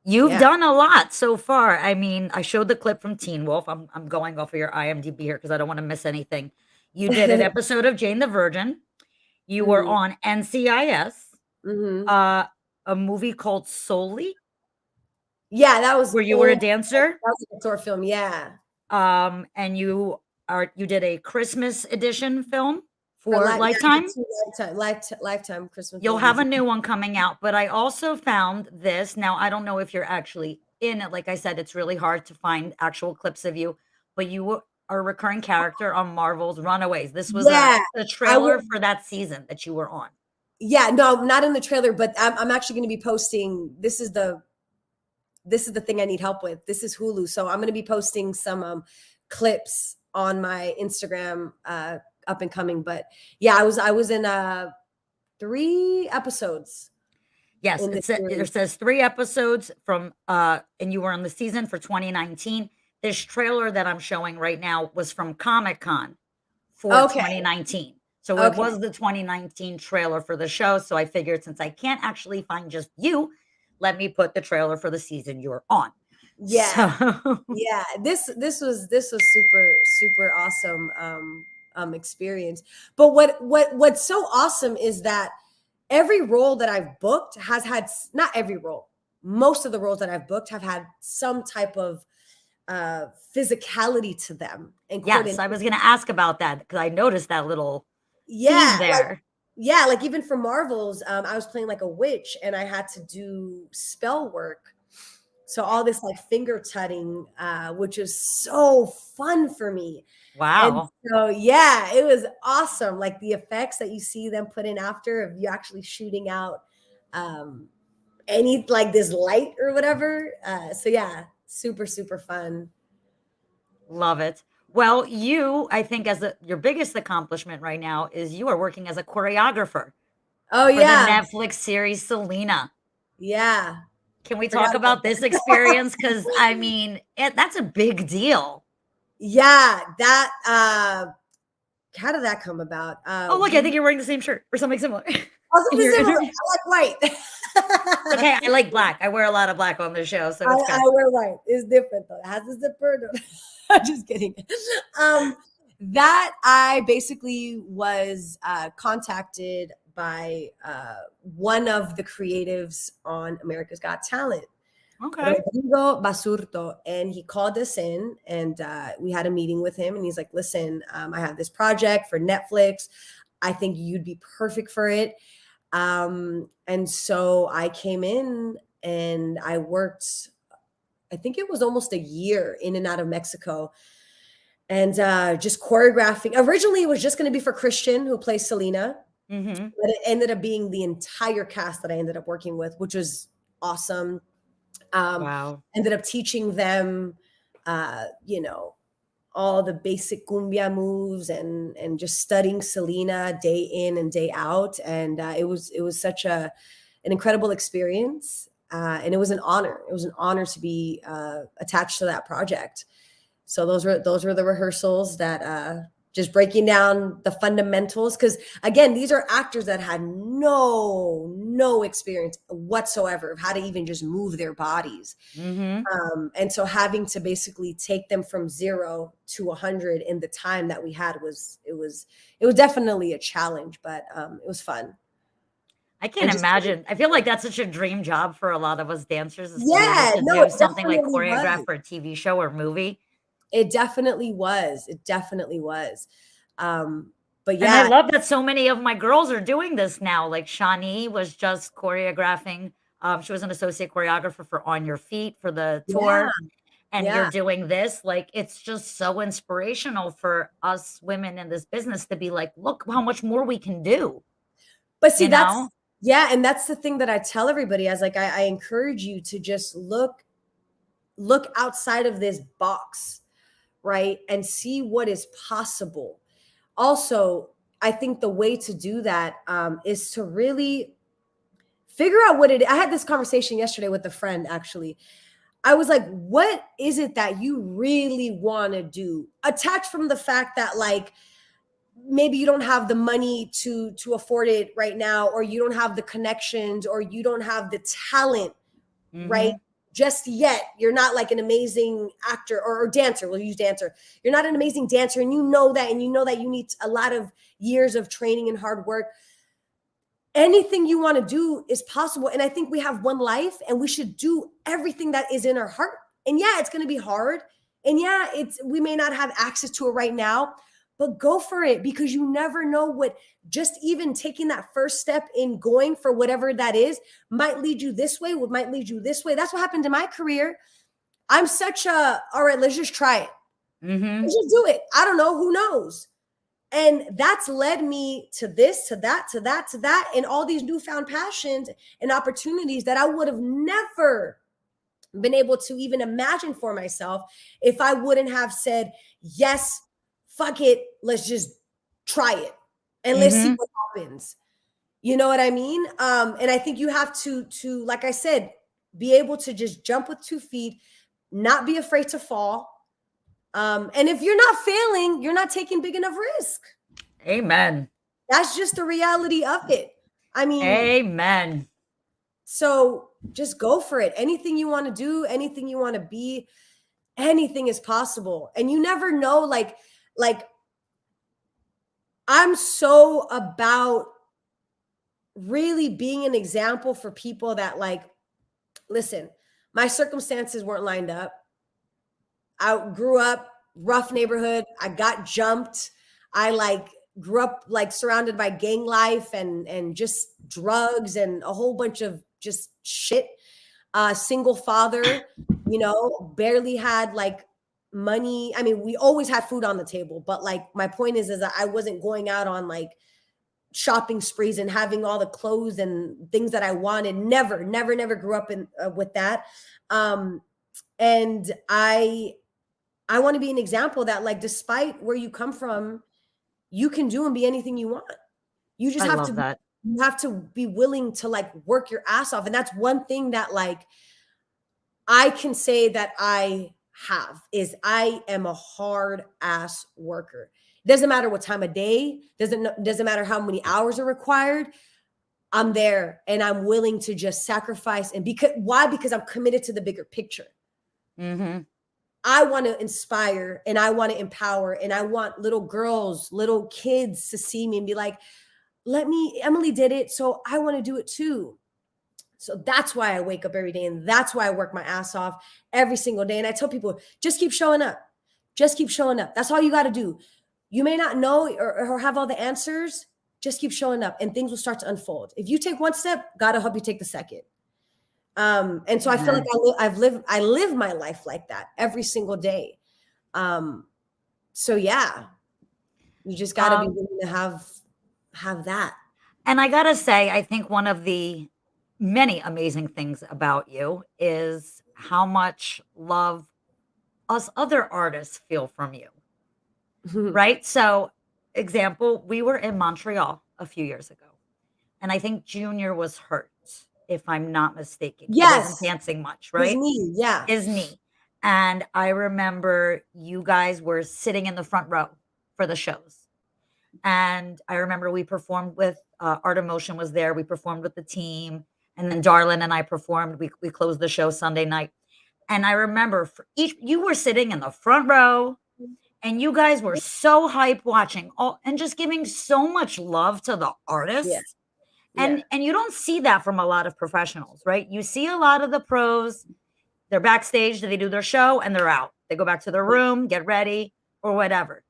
You've done a lot so far. I mean, I showed the clip from Teen Wolf. I'm going off of your IMDb here because I don't want to miss anything. You did an episode of Jane the Virgin. You were on NCIS. A movie called Solely. Yeah, that was where you were a dancer. That was a short film, yeah. And you did a Christmas edition film for Lifetime. Lifetime Christmas. You'll have a new one coming out, but I also found this. Now, I don't know if you're actually in it. Like I said, it's really hard to find actual clips of you, but you are a recurring character on Marvel's Runaways. This was the trailer for that season that you were on. Yeah, no, not in the trailer, but I'm actually going to be posting. This is the thing I need help with. This is Hulu, so I'm going to be posting some clips on my Instagram up and coming. But yeah, I was in 3 episodes. Yes, it says 3 episodes from and you were on the season for 2019. This trailer that I'm showing right now was from Comic-Con for 2019. So it was the 2019 trailer for the show. So I figured, since I can't actually find just you, let me put the trailer for the season you're on. Yeah. So. Yeah. This was super awesome experience. But what's so awesome is that every role that I've booked has had, not every role, most of the roles that I've booked have had some type of physicality to them. And yes, I was going to ask about that, because I noticed that little theme there. Like even for Marvel's, I was playing like a witch, and I had to do spell work. So all this like finger tutting, which was so fun for me. Wow. And so yeah, it was awesome. Like the effects that you see them put in after of you actually shooting out any like this light or whatever. So yeah, super fun. Love it. Well, I think your biggest accomplishment right now is you are working as a choreographer. Oh, for yeah. the Netflix series Selena. Yeah. Can we talk about this experience? Because I mean, that's a big deal. Yeah, that how did that come about? Oh, look, I think you're wearing the same shirt or something similar. I like white. Okay, I like black. I wear a lot of black on the show, so it's I wear white. It's different though. It has a zipper. Just kidding. That I basically was contacted by one of the creatives on America's Got Talent. Okay. Rodrigo Basurto, and he called us in, and we had a meeting with him, and he's like, listen, I have this project for Netflix. I think you'd be perfect for it. And so I came in and I worked, I think it was almost a year in and out of Mexico, and just choreographing. Originally, it was just going to be for Christian, who plays Selena, but it ended up being the entire cast that I ended up working with, which was awesome. Wow. Ended up teaching them, all the basic cumbia moves and just studying Selena day in and day out. And it was such an incredible experience. And it was an honor. It was an honor to be attached to that project. So those were the rehearsals that just breaking down the fundamentals. Because again, these are actors that had no experience whatsoever of how to even just move their bodies. Mm-hmm. And so having to basically take them from 0 to 100 in the time that we had it was definitely a challenge, but it was fun. I can't And just imagine. I feel like that's such a dream job for a lot of us dancers is to be able yeah, to no, do it something like definitely choreograph was. for a TV show or movie. It definitely was. It definitely was. But And I yeah, love that so many of my girls are doing this now. Like Shawnee was just choreographing. She was an associate choreographer for On Your Feet for the yeah, tour. And you're yeah. doing this. Like, it's just so inspirational for us women in this business to be like, look how much more we can do, But see, you that's know? yeah, and that's the thing that I tell everybody. As like, I encourage you to just look outside of this box, right, and see what is possible. Also, I think the way to do that is to really figure out what it. I had this conversation yesterday with a friend. Actually, I was like, "What is it that you really want to do?" Attached from the fact that like maybe you don't have the money to afford it right now, or you don't have the connections, or you don't have the talent, right? Mhm. Just yet. You're not like an amazing actor or dancer. We'll use dancer. You're not an amazing dancer, and you know that, and you know that you need a lot of years of training and hard work. Anything you want to do is possible. And I think we have one life and we should do everything that is in our heart. And yeah, it's going to be hard. And yeah, we may not have access to it right now, but go for it, because you never know what just even taking that first step in going for whatever that is might lead you this way, what might lead you this way. That's what happened in my career. I'm such a, all right, let's just try it. Mhm. Let's just do it. I don't know, who knows? And that's led me to this, to that, to that, to that, and all these newfound passions and opportunities that I would have never been able to even imagine for myself if I wouldn't have said, yes, fuck it, let's just try it and let's see Mhm. what happens. You know what I mean? And I think you have to, like I said, be able to just jump with 2 feet, not be afraid to fall. And if you're not failing, you're not taking big enough risk. Amen. That's just the reality of it. I mean, Amen. so just go for it. Anything you want to do, anything you want to be, anything is possible. And you never know, like I'm so about really being an example for people that like, listen, my circumstances weren't lined up. I grew up rough neighborhood. I got jumped. I like grew up like surrounded by gang life and just drugs and a whole bunch of just shit. Single father, barely had like money. I mean, we always had food on the table, but like my point is that I wasn't going out on like shopping sprees and having all the clothes and things that I wanted. Never grew up in with that. Um, and I want to be an example that like despite where you come from, you can do and be anything you want. You just I have love to that. you have to be willing to like work your ass off. And that's one thing that like I can say that I have is I am a hard ass worker. Doesn't matter what time of day, doesn't matter how many hours are required. I'm there and I'm willing to just sacrifice. And because why? Because I'm committed to the bigger picture. Mhm. I want to inspire and I want to empower and I want little girls, little kids to see me and be like, Emily did it. So I want to do it too. So that's why I wake up every day and that's why I work my ass off every single day. And I tell people, just keep showing up. Just keep showing up. That's all you got to do. You may not know or have all the answers. Just keep showing up and things will start to unfold. If you take one step, God will help you take the second. And so I feel like Amen. I live my life like that every single day. Um, so yeah, you just got to be Um, willing to have that. and I gotta say, I think one of the many amazing things about you is how much love us other artists feel from you, right? So, example, we were in Montreal a few years ago, and I think Junior was hurt, if I'm not mistaken. He wasn't Yes, dancing much, his right? knee. Yeah. His knee. And I remember you guys were sitting in the front row for the shows. And I remember we performed with Art of Motion was there. We performed with the team, and then Darlin and I performed. We closed the show Sunday night, and I remember for each you were sitting in the front row, and you guys were so hype watching all and just giving so much love to the Yeah. artists. Yeah. And you don't see that from a lot of professionals, right? You see a lot of the pros, they're backstage, they do their show, and they're out. They go back to their room, get ready, or whatever.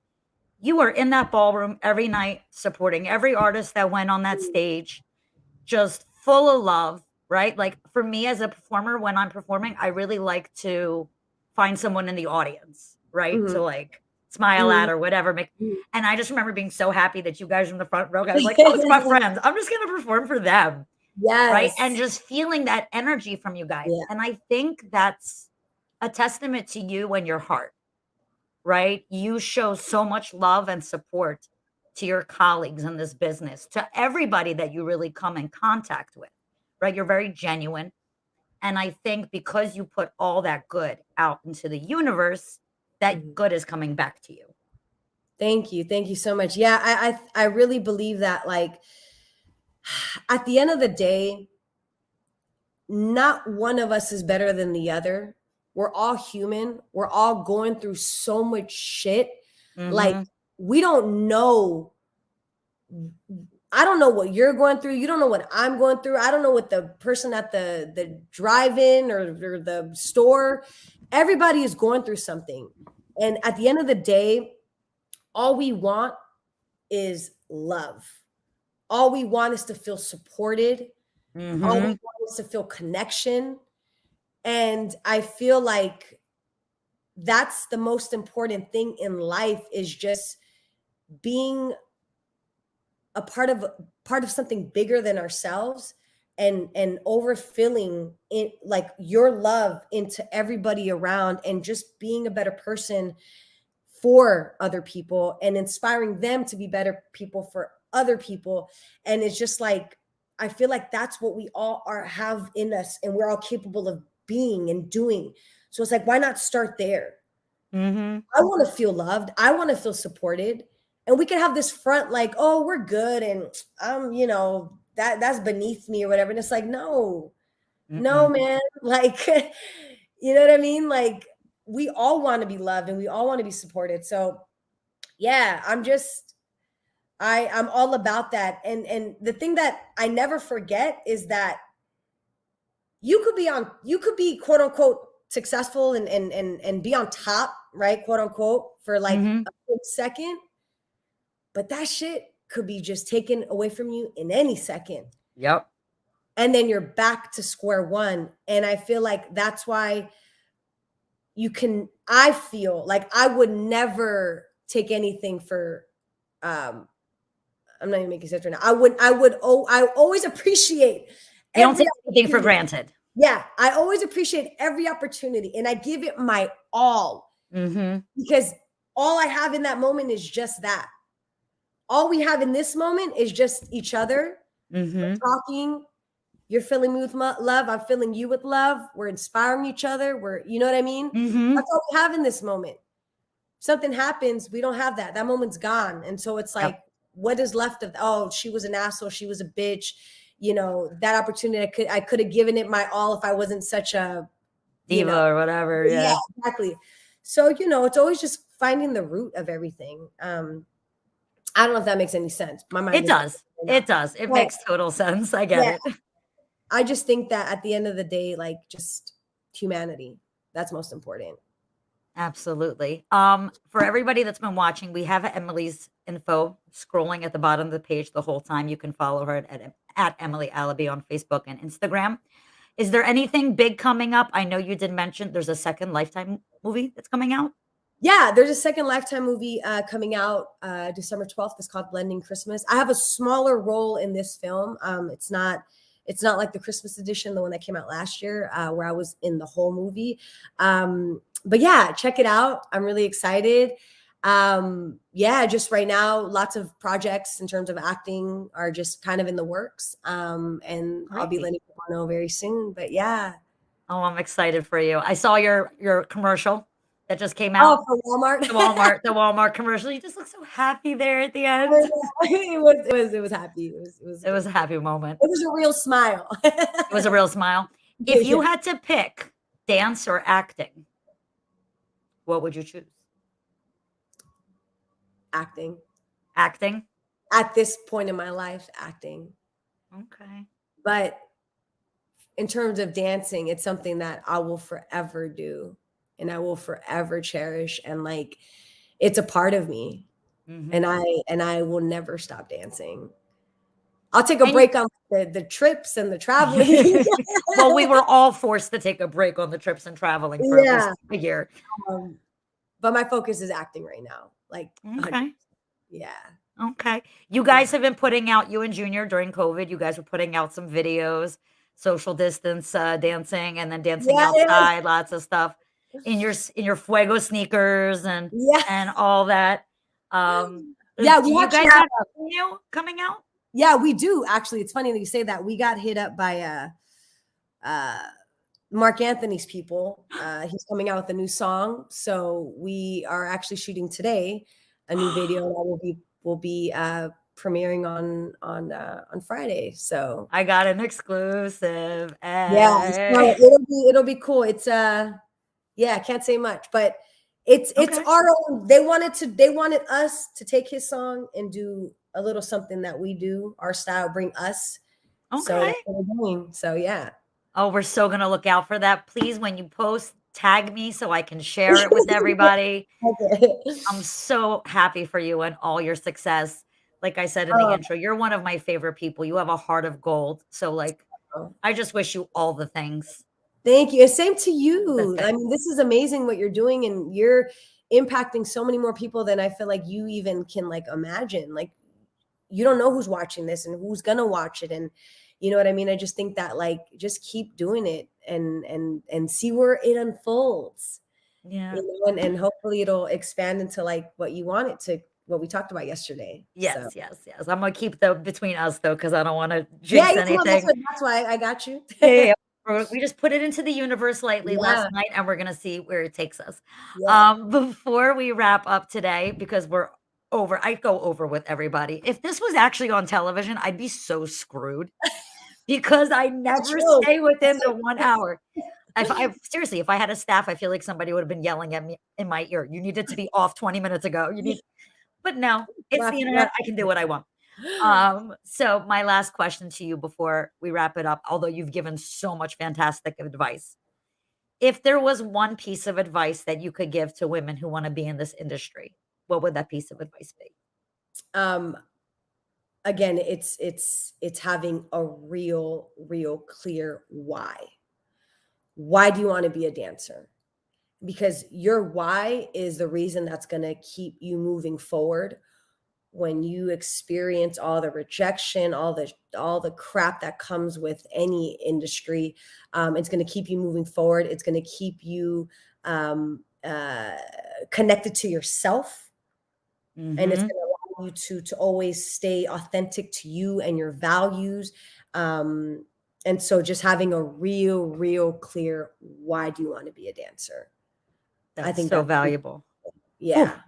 You were in that ballroom every night, supporting every artist that went on that stage, just full of love, right? Like for me as a performer, when I'm performing, I really like to find someone in the audience, right? Mhm. To like smile Mhm. at or whatever. Mhm. And I just remember being so happy that you guys were in the front row. I was like, oh, it's my friends. I'm just going to perform for them, right? And Yes. just feeling that energy from you guys. Yeah. And I think that's a testament to you and your heart, right? You show so much love and support to your colleagues in this business, to everybody that you really come in contact with, right? You're very genuine. And I think because you put all that good out into the universe, that Mhm. good is coming back to you. Thank you. Thank you so much. Yeah, I really believe that, like, at the end of the day, not one of us is better than the other. We're all human. We're all going through so much shit. Like, Mhm. we don't know. I don't know what you're going through. You don't know what I'm going through. I don't know what the person at the drive-in or the store. Everybody is going through something. And at the end of the day, all we want is love. All we want is to feel supported. All we Mhm. want is to feel connection. And I feel like that's the most important thing in life, is just being a part of something bigger than ourselves, and overfilling it, like, your love into everybody around, and just being a better person for other people and inspiring them to be better people for other people. And it's just like, I feel like that's what we all are have in us, and we're all capable of being and doing. So it's like, why not start there? Mhm. I want to feel loved. I want to feel supported. And we can have this front like, oh, we're good, and that's beneath me or whatever. And it's like, no, no, Mm-mm. man. Like, you know what I mean? Like, we all want to be loved and we all want to be supported. So yeah, I'm all about that. And the thing that I never forget is that you could be quote unquote successful and be on top, right? Quote unquote, for like Mhm. a quick second, but that shit could be just taken away from you in any second. Yep. And then you're back to square one. And I feel like that's why I feel like I would never take anything for, um, I'm not even making sense right now. I always appreciate You don't every take anything for opportunity. granted. Yeah, I always appreciate every opportunity, and I give it my all, Mhm. because all I have in that moment is just that. All we have in this moment is just each other. Mhm. We're talking. You're filling me with love. I'm filling you with love. We're inspiring each other. You know what I mean? Mhm. That's all we have in this moment. Something happens, we don't have that. That moment's gone. And so it's like, Yep. what is left of, oh, she was an asshole, she was a bitch. That opportunity, I could have given it my all if I wasn't such a, you know, Diva or whatever, yeah, yeah. exactly. So, it's always just finding the root of everything. I don't know if that makes any sense. My mind It is does. right now. It does. It But makes total sense. I get yeah, it. I just think that at the end of the day, like, just humanity, that's most important. Absolutely. For everybody that's been watching, we have Emily's info scrolling at the bottom of the page the whole time. You can follow her at Emily Alabi on Facebook and Instagram. Is there anything big coming up? I know you did mention there's a second Lifetime movie that's coming out. Yeah, there's a second Lifetime movie coming out December 12th. It's called Blending Christmas. I have a smaller role in this film. It's not like the Christmas edition, the one that came out last year, where I was in the whole movie. But yeah, check it out. I'm really excited. Yeah, just right now, lots of projects in terms of acting are just kind of in the works. And I'll be Great. letting people know very soon. But yeah. Oh, I'm excited for you. I saw your commercial that just came Oh, out? for Walmart? The Walmart commercial. You just look so happy there at the I end. know. It was happy. It was a happy moment. It was a real smile. It was a real smile. If you Yeah. had to pick dance or acting, what would you choose? Acting. Acting? At this point in my life, acting. Okay. But in terms of dancing, it's something that I will forever do and I will forever cherish, and like it's a part of me, Mhm. and I will never stop dancing. I'll take a And break on the trips and the traveling. well, we were all forced to take a break on the trips and traveling for at least Yeah, a year. um, but my focus is acting right now, like 100. Okay. Yeah, Okay. You yeah, guys have been putting out you and Junior during COVID, you guys were putting out some videos, social distance, dancing, and then dancing yeah, outside, lots of stuff in your fuego sneakers yeah, and all that. yeah. Do We you actually guys have, have new coming out? yeah, we do actually. It's funny that you say that. We got hit up by uh Mark Anthony's people. He's coming out with a new song, so we are actually shooting today a new video that will be premiering on Friday. So I got an exclusive. yeah, Eh. so it'll be cool. It's yeah, I can't say much, but it's Okay. our own. They wanted us to take his song and do a little something that we do, our style, bring us. So Okay. that's what we're doing. So yeah. Oh, we're so gonna look out for that. Please, when you post, tag me so I can share it with everybody. Okay. I'm so happy for you and all your success. Like I said in the intro, you're one of my favorite people. You have a heart of gold. So, like, Oh, I just wish you all the things. thank you. Same to The you. I thing. mean, this is amazing what you're doing, and you're impacting so many more people than I feel like you even can like imagine. Like, you don't know who's watching this and who's gonna watch it, and you know what I mean. I just think that like just keep doing it and see where it unfolds, Yeah. and hopefully it'll expand into like what you want it to, what we talked about yesterday. So Yes, yes, yes. I'm gonna keep the between us though, because I don't want to yeah, jinx come on, that's anything. what, that's why I got you. Yeah, yeah, yeah. We just put it into the universe lightly last Yeah, night, and we're gonna see where it takes us. yeah. Before we wrap up today, because I go over with everybody. If this was actually on television, I'd be so screwed because I It's never true. stay within It's the 1 hour. If I seriously, if I had a staff, I feel like somebody would have been yelling at me in my ear. You needed to be off 20 minutes ago. You need, but no, it's Laugh, the laugh. internet. I can do what I want. So my last question to you before we wrap it up, although you've given so much fantastic advice. If there was one piece of advice that you could give to women who want to be in this industry, what would that piece of advice be? um Again, it's having a real clear why do you want to be a dancer, because your why is the reason that's going to keep you moving forward when you experience all the rejection, all the crap that comes with any industry. It's going to keep you moving forward. It's going to keep you connected to yourself, and it's Mhm. going to allow you to always stay authentic to you and your values. And so just having a real clear why do you want to be a dancer, I That's think so that's valuable. Whew. yeah,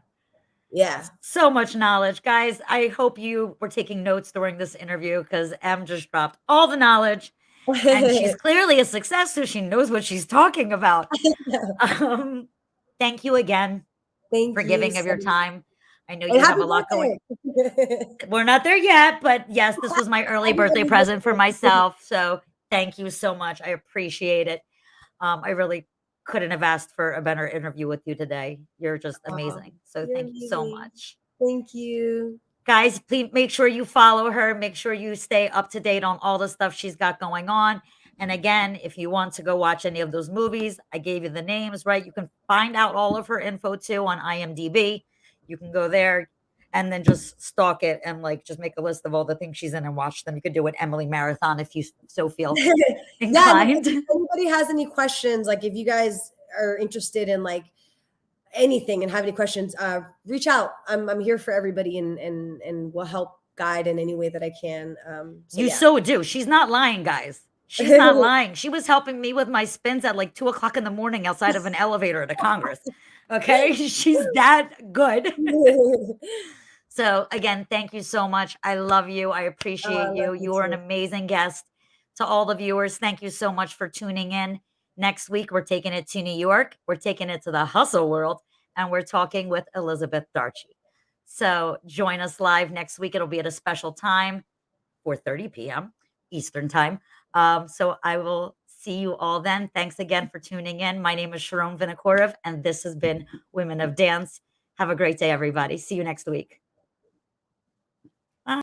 yeah. So much knowledge. Guys, I hope you were taking notes during this interview because Em just dropped all the knowledge and she's clearly a success, so she knows what she's talking about. Um, Thank you again for Thank you giving of so your much. time. I know And you have happy a lot going. birthday. We're not there yet, but yes, this was my early Happy birthday early present for birthday. myself. So thank you so much. I appreciate it. I really couldn't have asked for a better interview with you today. You're just Oh, amazing. So you're thank you so amazing. much. Thank you. Guys, please make sure you follow her. Make sure you stay up to date on all the stuff she's got going on. And again, if you want to go watch any of those movies, I gave you the names, right? You can find out all of her info too on IMDb. You can go there and then just stalk it and like just make a list of all the things she's in and watch them. You could do an Emily marathon if you so feel Yeah, and inclined. if anybody has any questions, like if you guys are interested in like anything and have any questions, reach out. I'm here for everybody, and will help guide in any way that I can. So You yeah. so do. She's not lying, guys. She's not lying. She was helping me with my spins at like 2 o'clock in the morning outside of an elevator at a Congress. Okay. She's that good. So again, thank you so much. I love you. I Oh, I appreciate love you. you You are an too. amazing guest. To all the viewers, thank you so much for tuning in. Next week, we're taking it to New York. We're taking it to the hustle world, and we're talking with Elizabeth Darchi. So join us live next week. It'll be at a special time, 4:30 p.m. Eastern time. So I will see you all then. Thanks again for tuning in. My name is Sharonne Vinokurov, and this has been Women of Dance. Have a great day, everybody. See you next week.